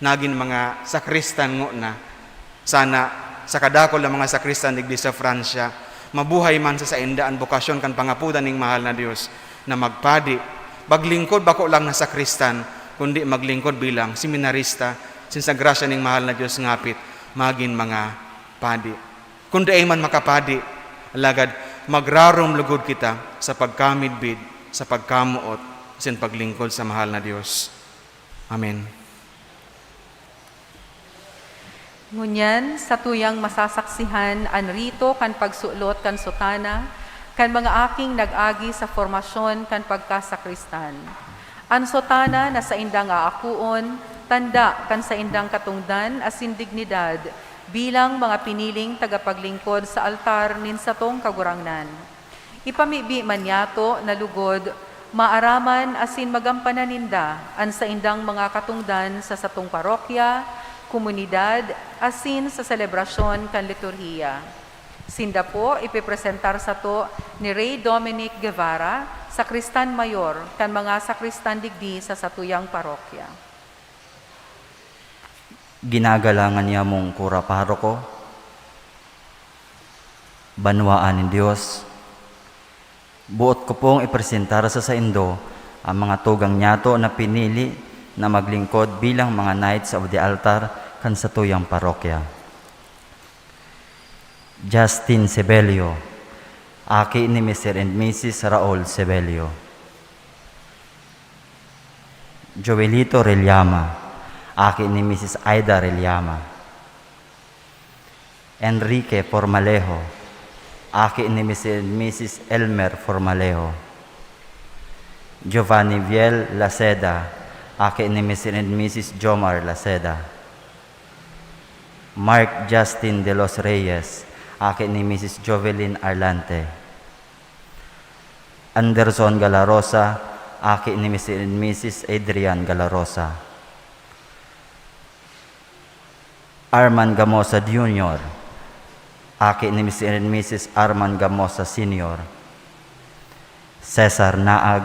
naging mga sakristan ngo na. Sana sa kadakol ng mga sakristan digdi sa Fransya, mabuhay man sa indaan bokasyon kan pangapudan ning mahal na Diyos na magpadi. Baglingkod bako lang na sakristan, kundi maglingkod bilang seminarista, sinsa grasya ning mahal na Diyos ngapit, maging mga padi. Kundi ay man makapadi, alagad magrarom lugod kita sa pagkamidbid, sa pagkamuot, sin paglingkod sa mahal na Diyos. Amen. Ngunyan, sa tuyang masasaksihan, an rito kan pagsulot kan sutana, kan mga aking nag-agi sa formasyon kan pagkasakristan. An sutana na sa indang aakuon, tanda kan sa indang katungdan asin dignidad bilang mga piniling tagapaglingkod sa altar nin satong kagurangnan. Ipamibi man yato na lugod, maaraman asin magampanan ninda an sa indang mga katungdan sa satong parokya, komunidad, asin sa selebrasyon kan liturhiya. Sinda po ipipresentar sa to ni Ray Dominic Guevara, Sakristan Mayor, kan mga sakristan digdi sa satuyang parokya. Ginagalangan niya mong kura paroko, banwaan ng Diyos. Buot ko pong ipresentar sa indo ang mga tugang niyato na pinili na maglingkod bilang mga knights of the altar kan sa tuyang parokya. Justin Sebelio, aki ni Mr. and Mrs. Raul Sebelio. Joelito Reliama, aki ni Mrs. Aida Reliama. Enrique Formalejo, aki ni Mrs. Elmer Formalejo. Giovanni Viel Laceda, aki ni Mr. and Mrs. Jomar Laceda. Mark Justin de los Reyes, aki ni Mrs. Jovelyn Arlante. Anderson Galarosa, aki ni Mr. and Mrs. Adrian Galarosa. Arman Gamosa Jr., aki ni Mr. and Mrs. Arman Gamosa Sr. Cesar Naag,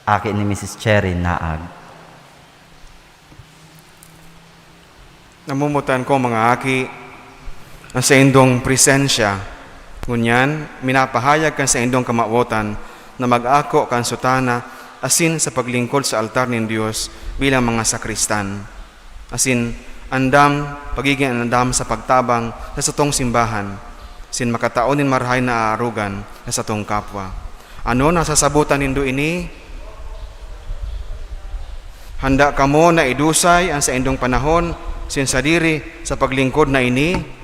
aki ni Mrs. Cherry Naag. Namumutan ko mga aki ang sa indong presensya. Ngunyan, minapahayag kan sa indong kamawotan na mag-ako kan sutana asin sa paglingkod sa altar ng Diyos bilang mga sakristan. Asin, pagiging andam sa pagtabang na sa tong simbahan, sin makataonin marhay na aarugan na sa tong kapwa. Ano nasasabutan nindo ini? Handa kamo na idusay ang sa indong panahon sin sadiri sa paglingkod na ini?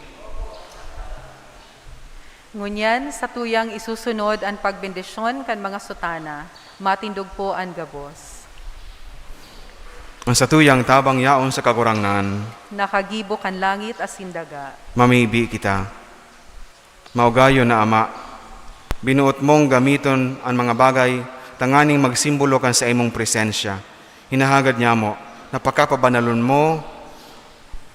Ngunyan, sa tuyang isusunod ang pagbendisyon kan mga sutana, matindog po ang gabos. Ang satuyang tabang yaon sa kagurangnan, Nakagibo kan langit as sindaga. mamibi kita. Maugayo na Ama, binuot mong gamiton ang mga bagay tanganing magsimbolo kan sa imong presensya. Hinahagad niya mo, napakapabanalon mo,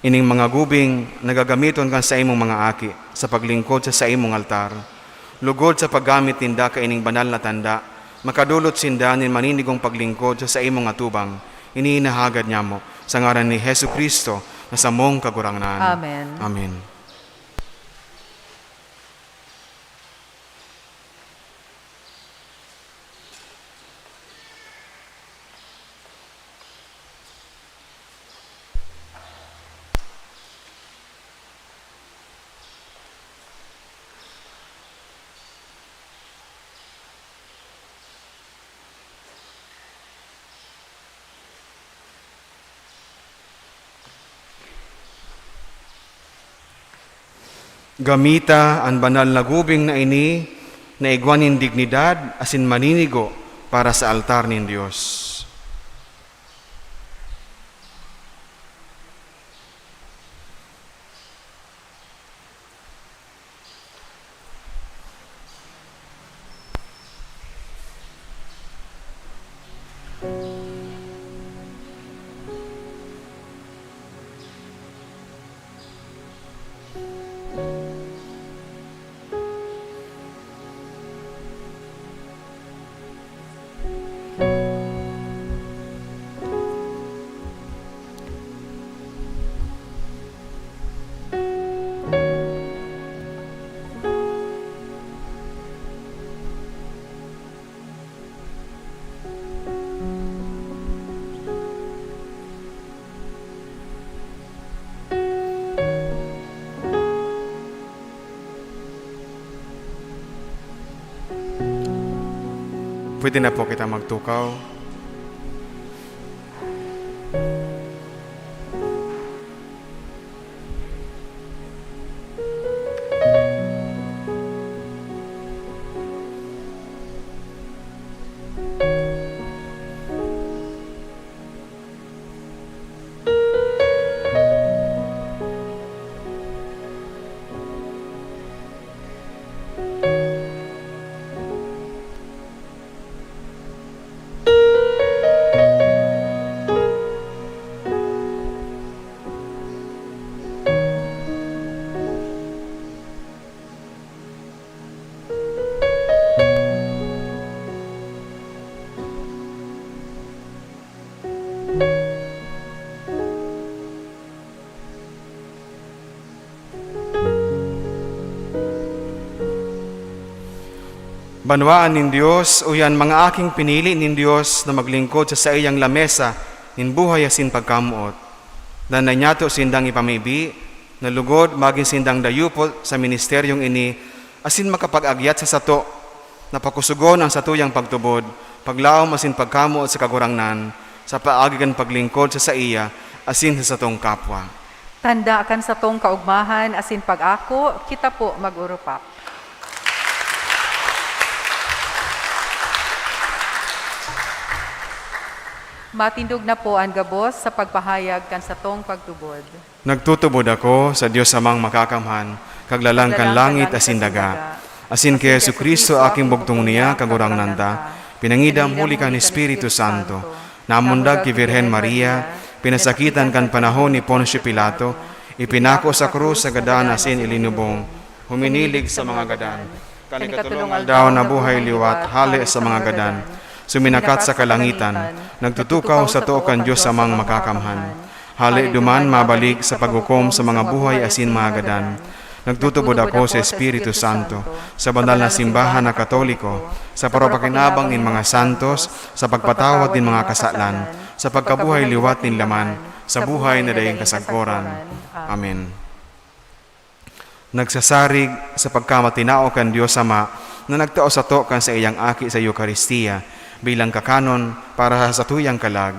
ining mga gubing nagagamiton kan sa imong mga aki sa paglingkod sa imong altar. Lugod sa paggamit ninda ka ining banal na tanda, makadulot sinda nin maninigong paglingkod sa imong atubang. Iniinahagad niya mo sa ngaran ni Hesu Kristo na sa mong kagurangnan. Amen. Amen. Gamita ang banal na gubing na ini na igwanin dignidad asin maninigo para sa altar ng Diyos. Pwede na po kita magtukaw. Banwaan nin Diyos, uyan mga aking pinili nin Diyos na maglingkod sa iyang lamesa, nin buhay asin pagkamuot. Na nanyato sindang ipamibi, na lugod maging sindang dayupol sa ministeryong ini, asin makapag-agyat sa sato, na pakusugon ang satuyang pagtubod, paglaom asin pagkamuot sa kagurangnan, sa paagigan paglingkod sa iya, asin sa satong kapwa. Tanda akan sa tong kaugmahan asin pag-ako, kita po mag-urupak. Matindog na po ang gabos sa pagpahayag kan sa tong pagtubod. Nagtutubod ako sa Dios amang makakamhan, kaglalang kan langit asin daga. Asin kay Yesu Kristo aking bugtong niya kagurang nanda, pinangidam huli kan Espiritu Santo, namundag ki Virhen Maria, pinasakitan kan panahon ni Poncio Pilato, ipinako sa krus sa gadan asin ilinubong, huminilig sa mga gadan, kanikatulong aldaw na buhay liwat, hali sa mga gadan, suminakat sa kalangitan, nagtutukaw sa tuokan Diyos amang makakamhan. Hali duman mabalik sa paghukom sa mga buhay asin mga gadan. Nagtutubod ako sa Espiritu Santo, sa banal na simbahan na Katoliko, sa parapakinabang nin mga santos, sa pagpatawad din mga kasalan, sa pagkabuhay liwat nin laman, sa buhay na dayang kasagkoran. Amen. Nagsasarig sa pagkamatinao kan Diyos Ama, na nagtao sa to kan sa iyang aki sa Eucharistia, bilang kakanon para sa tuyang kalag,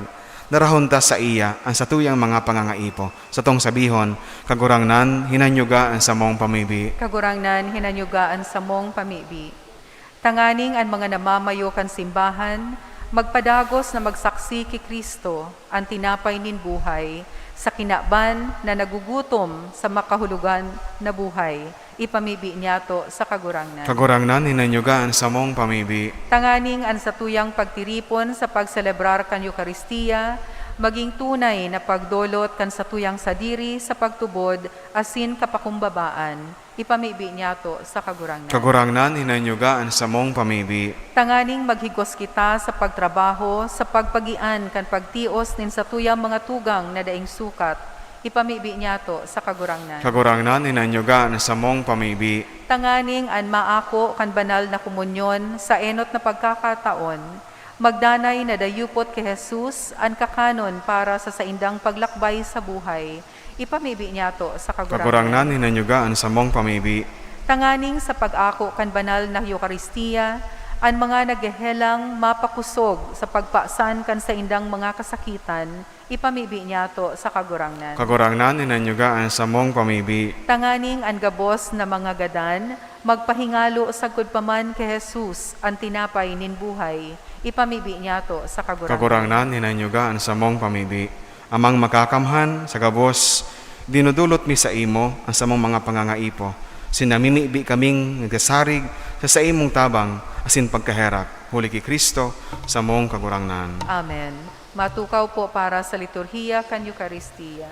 narahuntas sa iya ang satuyang mga pangangaipo. Sa tong sabihon, kagurangnan, hinanyugaan sa mong pamibi. Kagurangnan, hinanyugaan sa mong pamibi. Tanganing ang mga namamayo kan simbahan, magpadagos na magsaksi ki Kristo, ang tinapay nin buhay, sa kinaban na nagugutom sa makahulugan na buhay, ipamibi niyato sa kagurangnan. Kagurangnan, hinanyugaan sa mong pamibi. Tanganing ang satuyang pagtiripon sa pagselebrar kan Eucharistia, maging tunay na pagdolot kan satuyang sadiri sa pagtubod asin kapakumbabaan, ipamibi niyato sa kagurangnan. Kagurangnan, hinanyugaan sa mong pamibi. Tanganing maghigos kita sa pagtrabaho, sa pagpagian kan pagtios nin satuyang mga tugang na daing sukat, ipamibi niyato sa kagurangnan. Kagurangnan, hinanyugaan sa mong pamibi. Tanganing an maako kan banal na komunyon sa enot na pagkakataon, magdanay na dayupot kay Jesus ang kakanon para sa saindang paglakbay sa buhay, ipamibi niyato sa kagurangnan. Kagurangnan, hinanyugaan sa mong pamibi. Tanganing sa pag-ako kan banal na Eucharistia, ang mga naghehelang mapakusog sa pagpaasan kan sa indang mga kasakitan, ipamibi niyato sa kagurangnan. Kagurangnan, hinanyugaan sa mong pamibi. Tanganing ang gabos na mga gadan, magpahingalo sa kudpaman kay Jesus, ang tinapay nin buhay, ipamibi niyato sa kagurangnan. Kagurangnan, hinanyugaan sa mong pamibi. Amang makakamhan sa gabos, dinudulot mi sa imo ang samong mga pangangaipo. Sinamimibi kaming nagsasarig sa imong tabang asin pagkaherak. Huli ki Kristo sa mong kagurangnan. Amen. Matukaw po para sa liturhiya kan Eucharistia.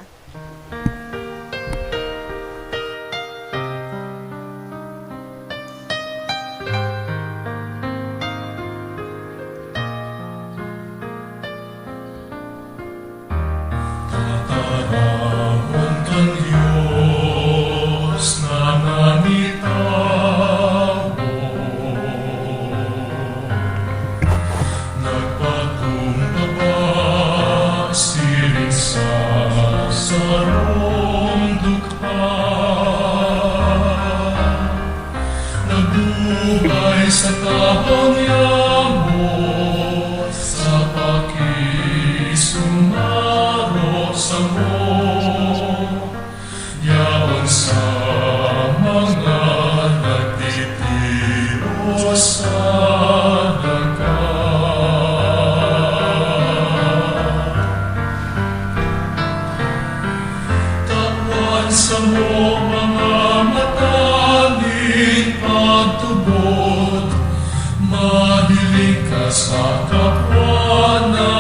Sa tabang yamo, sa pakisumaro sa mo, yaon sa mga nagtitiro sa dagat. Tawan sa mo mga mataling pagtubod, mahiling ka sa kapwa na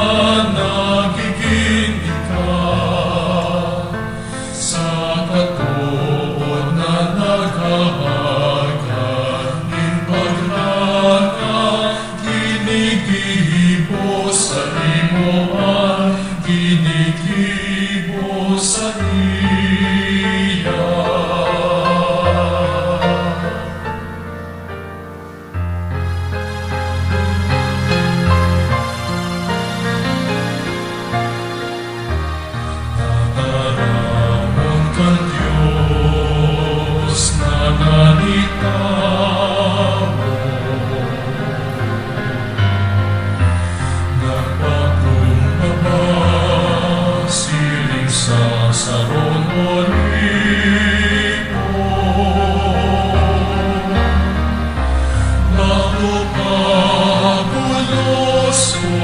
nagiging ikaw, sa katuod na naghahagan nin paglanga, ginigibo sa imoan, ginigibo sa iya. Siling sa saron olivo. Bago pabulos ko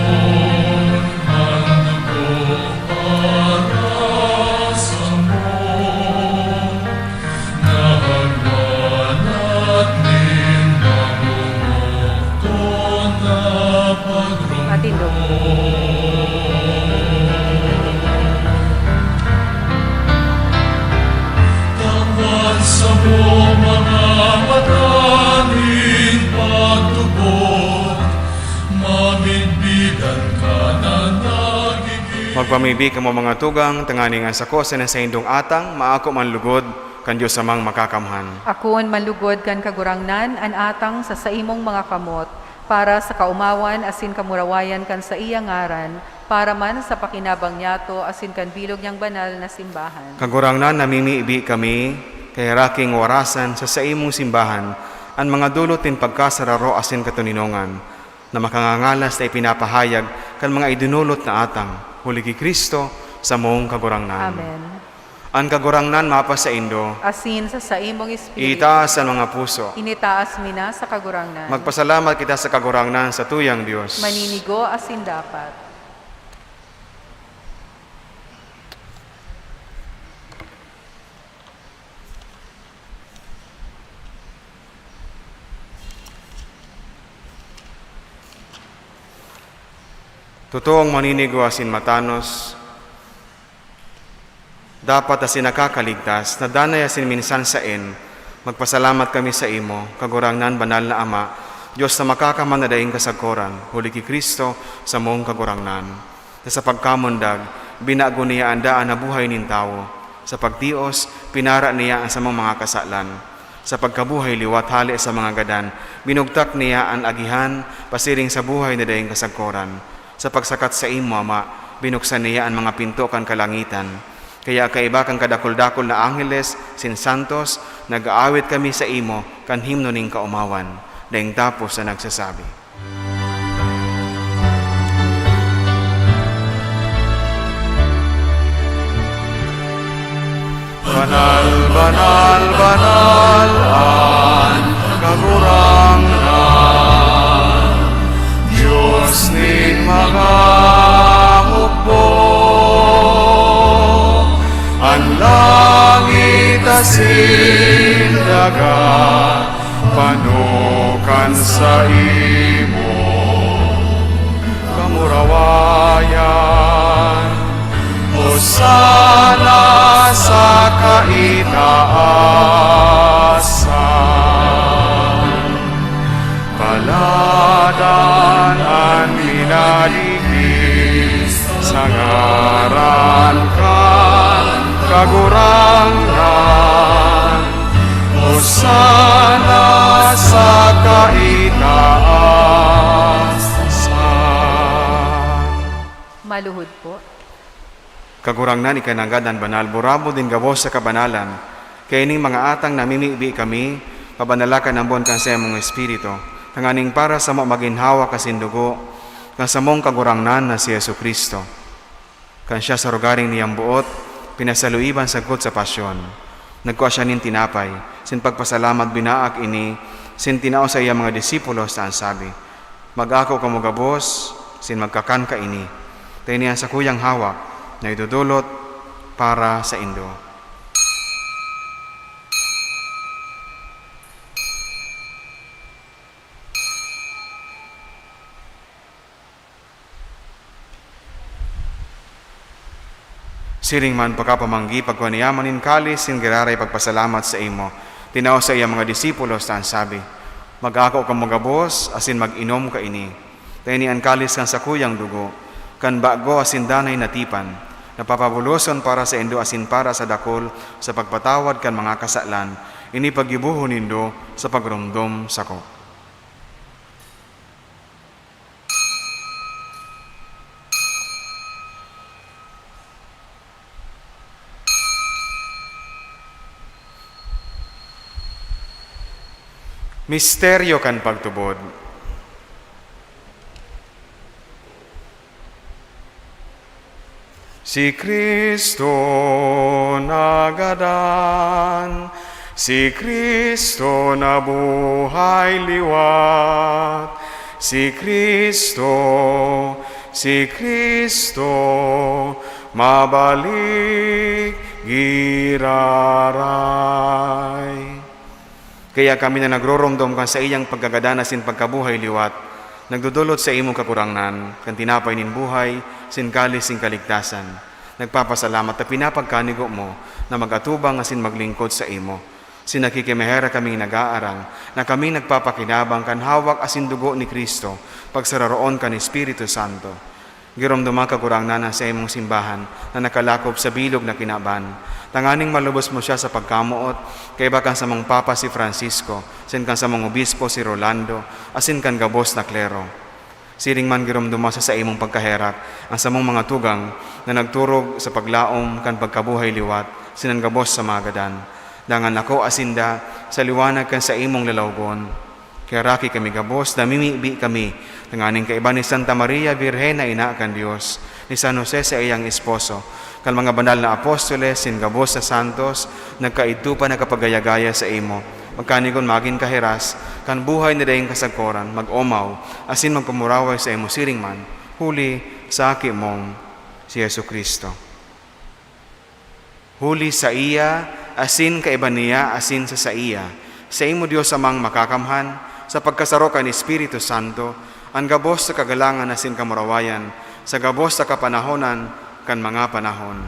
ang dugo para sa mo, nagwanat din mamumukto na Matindog. Tawan sa mo mga mataning pagtubok, mamigbigan ka na nagiging. Magpamibig ka mo mga tugang, tanganing ang sakos na sa indong atang, maako man lugod, kan Diyos amang makakamhan. Akon manlugod kan kagurangnan, an atang sa saimong mga kamot, para sa kaumawan asin kamurawayan kan sa iyang ngaran, para man sa pakinabang niyato asin kan bilog niyang banal na simbahan. Kagurangnan namimiibi kami, kay raking warasan sa imong simbahan, ang mga dulotin pagkasararo asin katuninongan, na makangangalas na ipinapahayag kan mga idunulot na atang, huli ki Kristo sa mong kagurangnan. Amen. Ang kagurangnan mapa sa Indo, Asin sa saimong espiritu, itaas ang mga puso. initaas mina sa kagurangnan. Magpasalamat kita sa kagurangnan sa tuyang Diyos. Maninigo asin dapat. Totoong maninigo asin matanos, dapat asin nakakaligtas, na danay asin minsan sain, magpasalamat kami sa imo, kagurangnan banal na Ama, Diyos na makakaman na daing kasagkoran, huli ki Kristo sa mong kagurangnan. Na sa pagkamundag, binago niya ang daan na buhay nin tao. Sa pagtios, pinara niya ang samang mga kasalan. Sa pagkabuhay liwat hali sa mga gadan, binugtak niya ang agihan, pasiring sa buhay na daing kasagkoran. Sa pagsakat sa imo, Ama, binuksan niya ang mga pinto kan kalangitan. Kaya kaiba kang kadakol-dakol na angeles, sin santos, nag-aawit kami sa imo, kan himno ning kaumawan, daing tapos na nagsasabi. Banal, banal, banal, ang kagurangnan, Diyos ning mga hukbo. Ang langit asin dagat, panukan sa imo, kamurawayan. Hosana sa kaitaasan, paladan ang minaligis sa ngaran kan kagurangnan. Hosana sa kaitaasan. Maluhod po. Kagurangnan ikananggadan banal, burabo din gabos sa kabanalan. Kaya ining mga atang namimibi kami, pabanalakan ang buwan kan sa mong espiritu. Tanganing para sa maginhawa kasindugo, kan sa mong kagurangnan na si Yesu Kristo. Kan siya sa rugaring niyang buot, pinasaluiban sagkot sa pasyon. Nagkuha siya nin tinapay, sin pagpasalamat binaak ini, sin tinao sa iya mga disipulos saan sabi, mag-ako ka mo gabos, sin magkakan ka ini. Tayo niya sa kuyang hawak, na idudulot para sa Indo. Siring man pagkapamanggi, pagkuaniamanin kalis, sin giraray pagpasalamat sa imo. Tinao sa iya mga disipulos, taan sabi, mag-ako ka magabos, asin mag-inom ka ini. Tayo ni ang kalis kan sa kuyang dugo, kan bago asin danay natipan, napapabuloson para sa Indo asin para sa dakol, sa pagpatawad kan mga kasalan, ini pagibuhon nindo sa pagrumdom sako. Misteryo kan pagtubod. Si Kristo nagadan, si Kristo na buhay liwat, si Kristo mabalik giraray. Kaya kami na nagroromdom kan sa iyang pagkagadanas sin pagkabuhay liwat, nagdudulot sa imong kakurangnan, kan tinapay nin buhay, sin kalis sin kaligtasan. Nagpapasalamat at pinapagkanigo mo na magatubang asin maglingkod sa imo. Sinakikimehera kaming nag-aarang, na kami nagpapakinabang kan hawak asin dugo ni Kristo, pagsararoon kan Espiritu Santo. Giromdoma kakurangnan sa imong simbahan na nakalakob sa bilog na kinaban. Tanganing malubos mo siya sa pagkamuot, kay bakan sa mong Papa si Francisco, sin kan sa mong Obispo si Rolando, asin kan gabos na klero. Siring man giromdoma sa imong pagkaherak, ang sa mong mga tugang na nagturog sa paglaom kan pagkabuhay liwat, sinan gabos sa magadan. Dangan ako asinda sa liwanag kan sa imong lalawgon. Kaya raki kami gabos, namimibi kami, tanganing kaiba ni Santa Maria Virgen na ina kan Dios, ni San Jose sa iyang esposo, kan mga banal na apostoles, sin gabos sa santos, nagkaidto pa nakapagayagaya sa imo, magkanigon maging kahiras, kan buhay na dayong kasagkoran, mag-omaw, asin magpamuraway sa imo siring man, huli sa aki mong si Yesu Kristo. Huli sa iya, asin kaiba niya, asin sa iya, sa imo Dios amang makakamhan, sa pagkasaro kan Espiritu Santo, ang gabos sa kagalangan asin kamurawayan, sa gabos sa kapanahonan kan mga panahon.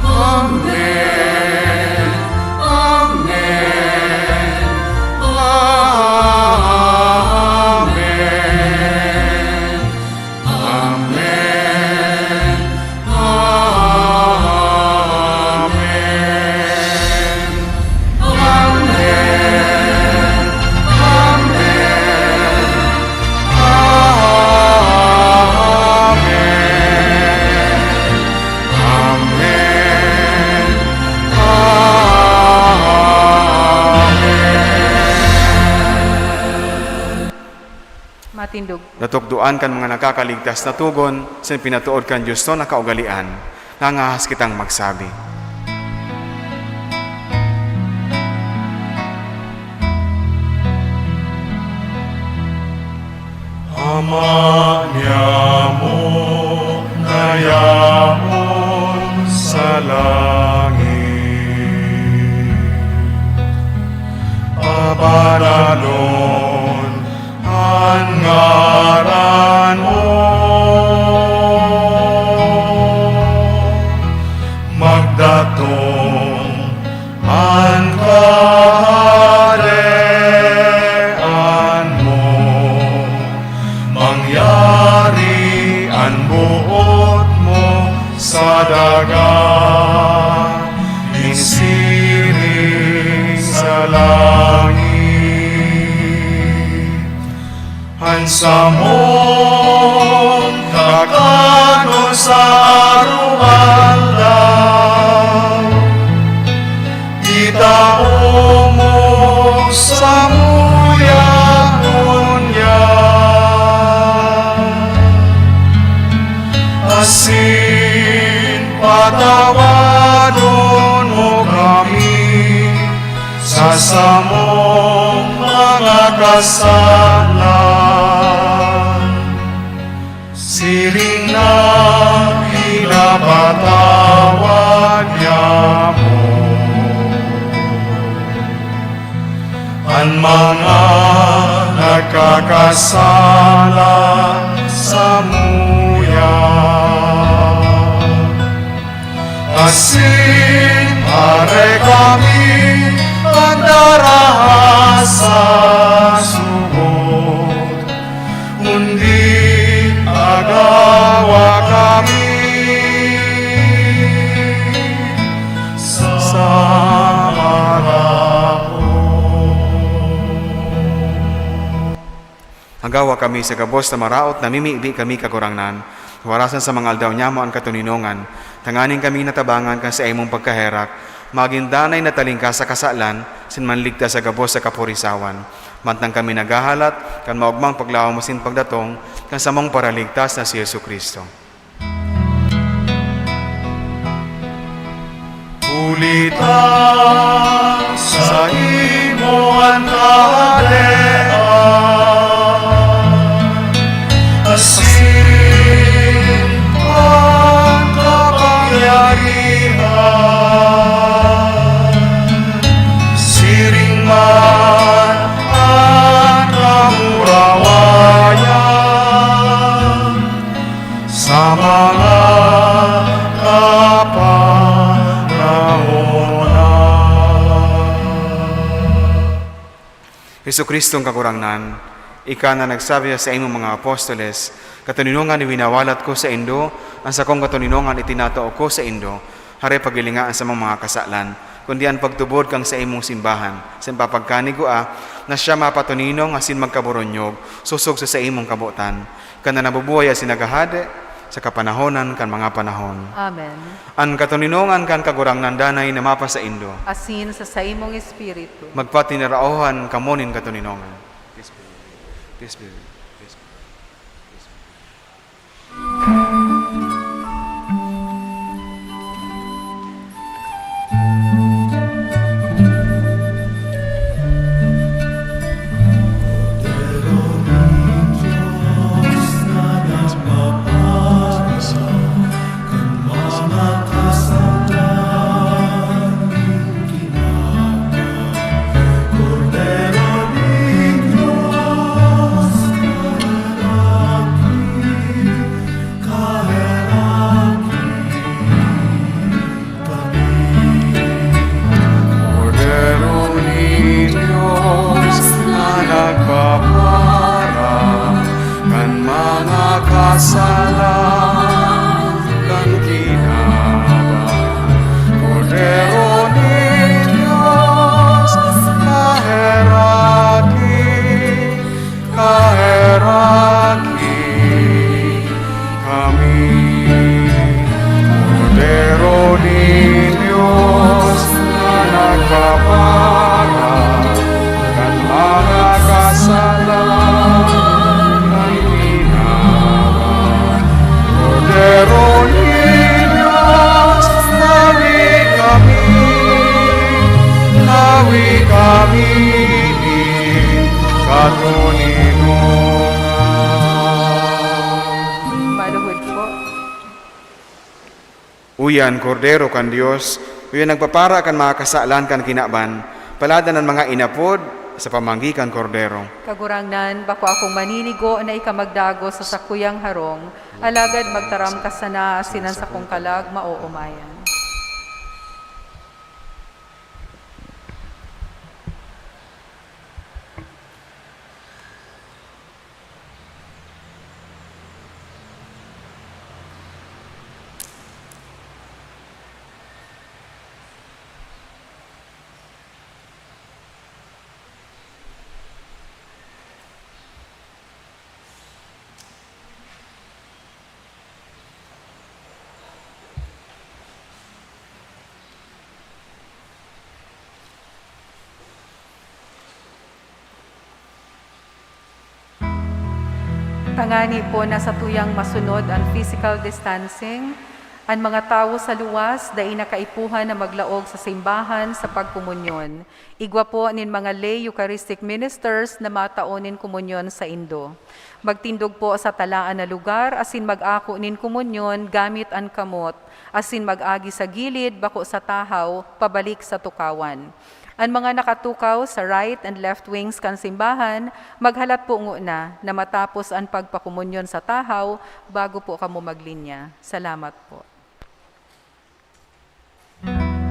Amen. Amen. Amen. Amen. Matindog. Natukduan kan mga nakakaligtas na tugon, sa pinatuod kan Diyos to na kaugalian, nangahas kitang magsabi. Ama niya mo nayaon sa langit, pabaralon ang ngaran mo, magdatong ang kaharian mo, mangyari ang buot mo sa dagat, isiring sa langit. Hansa mong kakano sa aruhan daw, itao mo sa muya-munya, asin patawadon mo kami sa samong mga kasalan. Siring na pinapatawad niya mo ang mga nagkakasala sa muya, asin pare kami pagdarahas sa sugod, undi agawa kami sa maraot. Agawa kami sa gabos na maraot, namimibi kami kakurangnan, warasan sa mga aldaw niya mo ang katuninongan, tanganing kami natabangan kan sa imong pagkaherak, magindanay na talingka sa kasalan, sinmanligtas sa gabos sa kapurisawan. Mantang kami nagahalat, kan maugmang paglaw masin pagdatong, kan samong paraligtas na si Yesu Kristo. Ulitan sa imo ang kahalean, asin ang kapangyarihan, siring man ang kamurawayan, sa mga Hesu Kristong kakurangnan, ika na nagsabi sa imong mga apostoles, katuninungan ni winawalat ko sa indo, ang sakong katuninungan itinatao ko sa indo, hari pagilingaan sa mga kasalan, kundi ang pagtubod kang sa imong simbahan, sa papagkanigo na siya mapatuninong asin magkaburonyog, susog sa imong kabutan, kana nabubuhay asin nagahade, sa kapanahonan kan mga panahon. Amen. Ang katuninungan kan kagurangnan danay na mapa sa indo, Asin sa imong espiritu. magpatinirauhan kamonin katuninongan. Peace be. Peace be. Peace be. Maluhod po. Uyan, kordero kan Dios, uyan nagpapara kan mga kasalan kan kinaban, palada ng mga inapod sa pamanggikan kordero. Kagurangnan, bako akong maninigo na ikamagdago sa sakuyang harong, alagad magtaram ka sana sinan sa kong kalag mauumayan. Tangani po na sa tuyang masunod ang physical distancing, ang mga tao sa luwas, dahil nakaipuhan na maglaog sa simbahan sa pagkumunyon. Igwa po nin mga lay Eucharistic ministers na mataonin kumunyon sa Indo. Magtindog po sa talaan na lugar, asin mag-ako nin kumunyon gamit ang kamot, asin mag-agi sa gilid, bako sa tahaw, pabalik sa tukawan. Ang mga nakatukaw sa right and left wings kan simbahan, maghalat po na matapos ang pagpakumunyon sa tahaw bago po kamo maglinya. Salamat po. Kagdaraan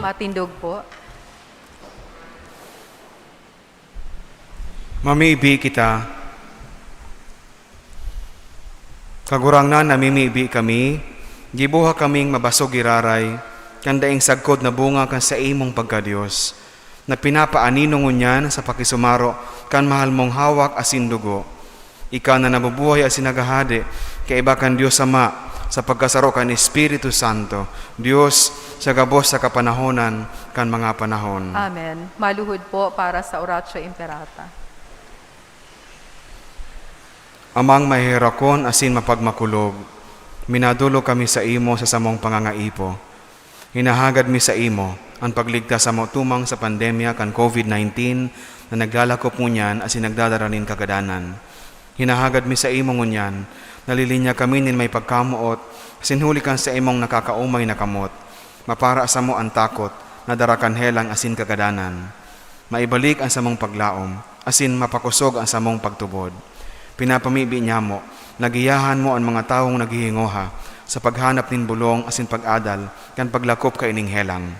Matindog po. Mamiibi kita. Kagurangnan namimiibi kami, gibuha kaming mabasog iraray, kandaing sagkod na bunga kan sa imong pagkadiyos, na pinapaaninong ngunyan sa pakisumaro kan mahal mong hawak asin dugo. Ikaw na nabubuhay asin nagahade, kay iba kan Diyos Ama, sa pagkasaro kan Espiritu Santo, Diyos sa gabos sa kapanahonan kan mga panahon. Amen. Maluhod po para sa Oratio Imperata. Amang mahirakon asin mapagmakulog, minadulo kami sa imo sa samong pangangaipo. Hinahagad mi sa imo ang pagligtas sa tumang sa pandemya kan COVID-19 na naglalakop ngunyan asin nagdadaranin kagadanan. Hinahagad mi sa imo ngunyan, nalilinya kami nin may pagkamuot, asin huli kan sa imong nakakaumay na kamot. Mapara sa mo ang takot, nadarakan helang asin kagadanan. Maibalik ang samong paglaom, asin mapakusog ang samong pagtubod. Pinapamibi niya mo, nagiyahan mo ang mga taong naghihingoha sa paghanap nin bulong asin pag-adal kan paglakop ka ining helang.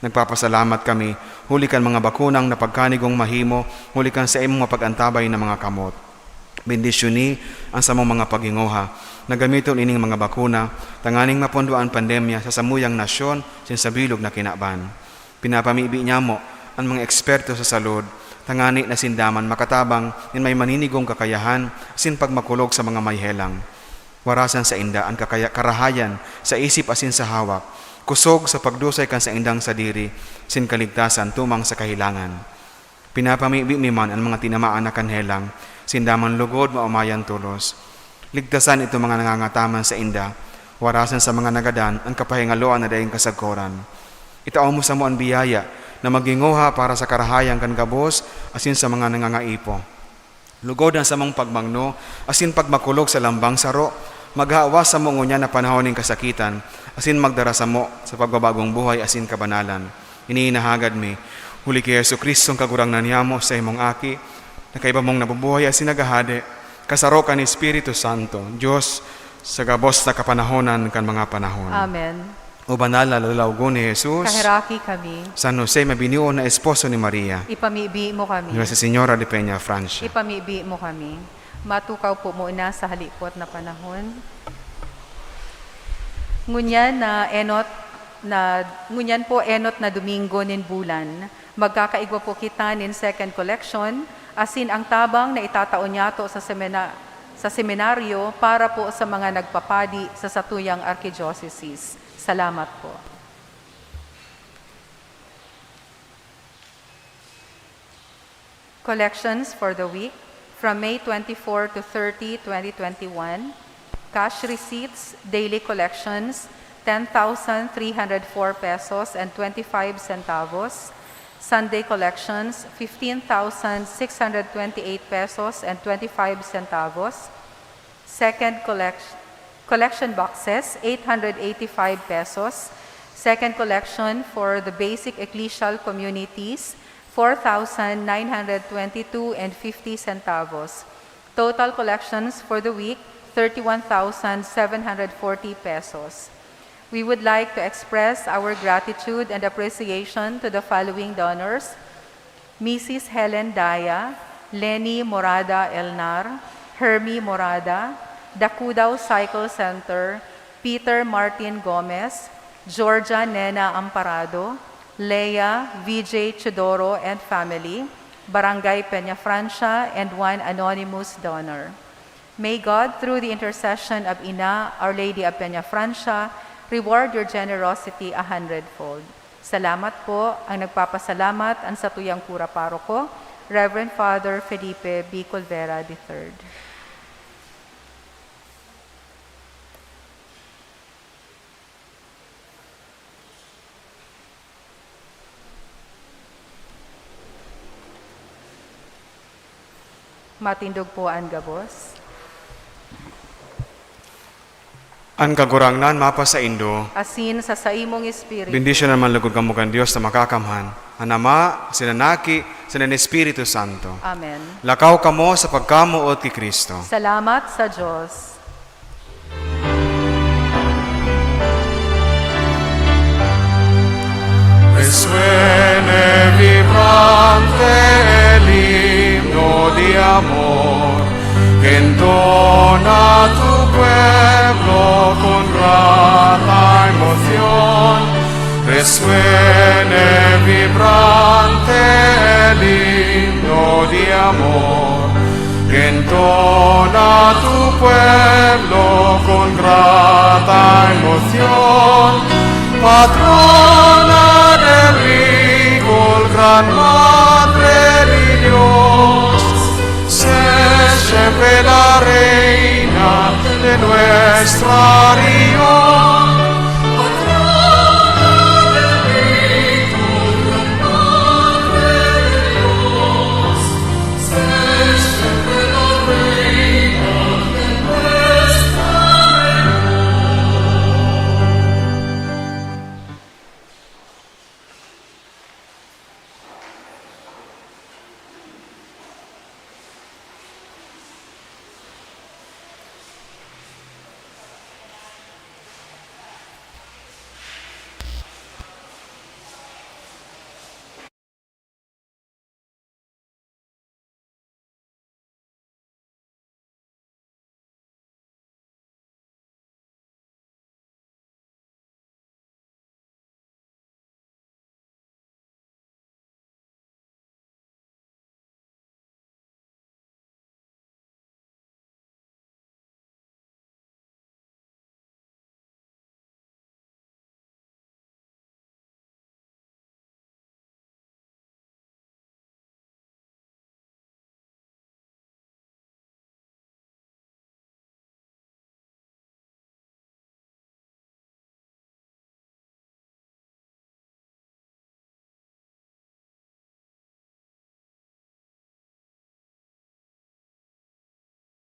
Nagpapasalamat kami, huli kan mga bakunang na pagkanigong mahimo, huli kan sa imong mapag-antabay na mga kamot. Bendisyoni ang samong mga paghingoha, nagamiton ining mga bakuna, tanganing mapondoan pandemya sa samuyang nasyon sin sa bilog na kinaban. Pinapamibi niya mo ang mga eksperto sa salud, tangani na sindaman makatabang in may maninigong kakayahan asin pagmakulog sa mga may helang. Warasan sa inda ang karahayan sa isip asin sa hawak, kusog sa pagdusay kan sa indang sadiri, sin kaligtasan tumang sa kahilangan. Pinapamibi mi man ang mga tinamaan na kanhelang, sindaman lugod maumayan tulos. Ligtasan ito mga nangangataman sa inda, warasan sa mga nagadan ang kapahingaloan na dayong kasagkoran. Itao mo sa mo ang biyaya na maginguha para sa karahayan kan gabos asin sa mga nangangaipo. Lugod ang samong pagmangno asin pagmakulog sa lambang saro, maghawas sa mo ngunya na panahon ng kasakitan asin magdara sa mo sa pagbabagong buhay asin kabanalan. Iniinahagad mi, huli kay Yesu Kristo ang kagurangnan niya mo sa imong aki, na kaiba mong nabubuhay asin nagahade, kasaro ka ni Espiritu Santo, Diyos sa gabos na kapanahonan kan mga panahon. Amen. O banal na lalawgon ni Jesus, Kahiraki kami. San Jose, mabinion na esposo ni Maria, Ipamibi mo kami. Nuestra Señora de Peña Francia. Ipamibi mo kami. Matukaw po muna sa halipot na panahon. Ngunyan po enot na Domingo nin bulan, magkakaigwa po kita nin second collection, asin ang tabang na itataon niyato sa seminaryo para po sa mga nagpapadi sa satuyang archdiocese. Salamat po. Collections for the week from May 24 to 30, 2021. Cash receipts, daily collections, 10,304 pesos and 25 centavos. Sunday collections, 15,628 pesos and 25 centavos. Second collection boxes, 885 pesos. Second collection for the basic ecclesial communities, 4,922 and 50 centavos. Total collections for the week, 31,740 pesos. We would like to express our gratitude and appreciation to the following donors: Mrs. Helen Daya, Lenny Morada Elnar, Hermie Morada, Dakudao Cycle Center, Peter Martin Gomez, Georgia Nena Amparado, Leia VJ Chodoro and family, Barangay Peña Francia, and one anonymous donor. May God, through the intercession of Ina, Our Lady of Peña Francia, reward your generosity 100-fold. Salamat po. Ang nagpapasalamat ang satuyang pura paroko, Reverend Father Felipe B. Colvera III. Matindog po ang gabos. Ang kagurangnan mapa sa Indo, Asin sa saimong espiritu. bendisyon naman lugod kamukan Diyos na makakamhan, ang Ama, sinanaki, sinan Espiritu Santo. Amen. Lakaw kamo sa pagkamuot kay Kristo. Salamat sa Diyos. resuene vibrante el himno de amor que entona tu pueblo con grata emoción. Resuene vibrante el himno de amor que entona tu pueblo con grata emoción. Patrona del rico, gran madre de Dios, sé siempre la reina de nuestra región.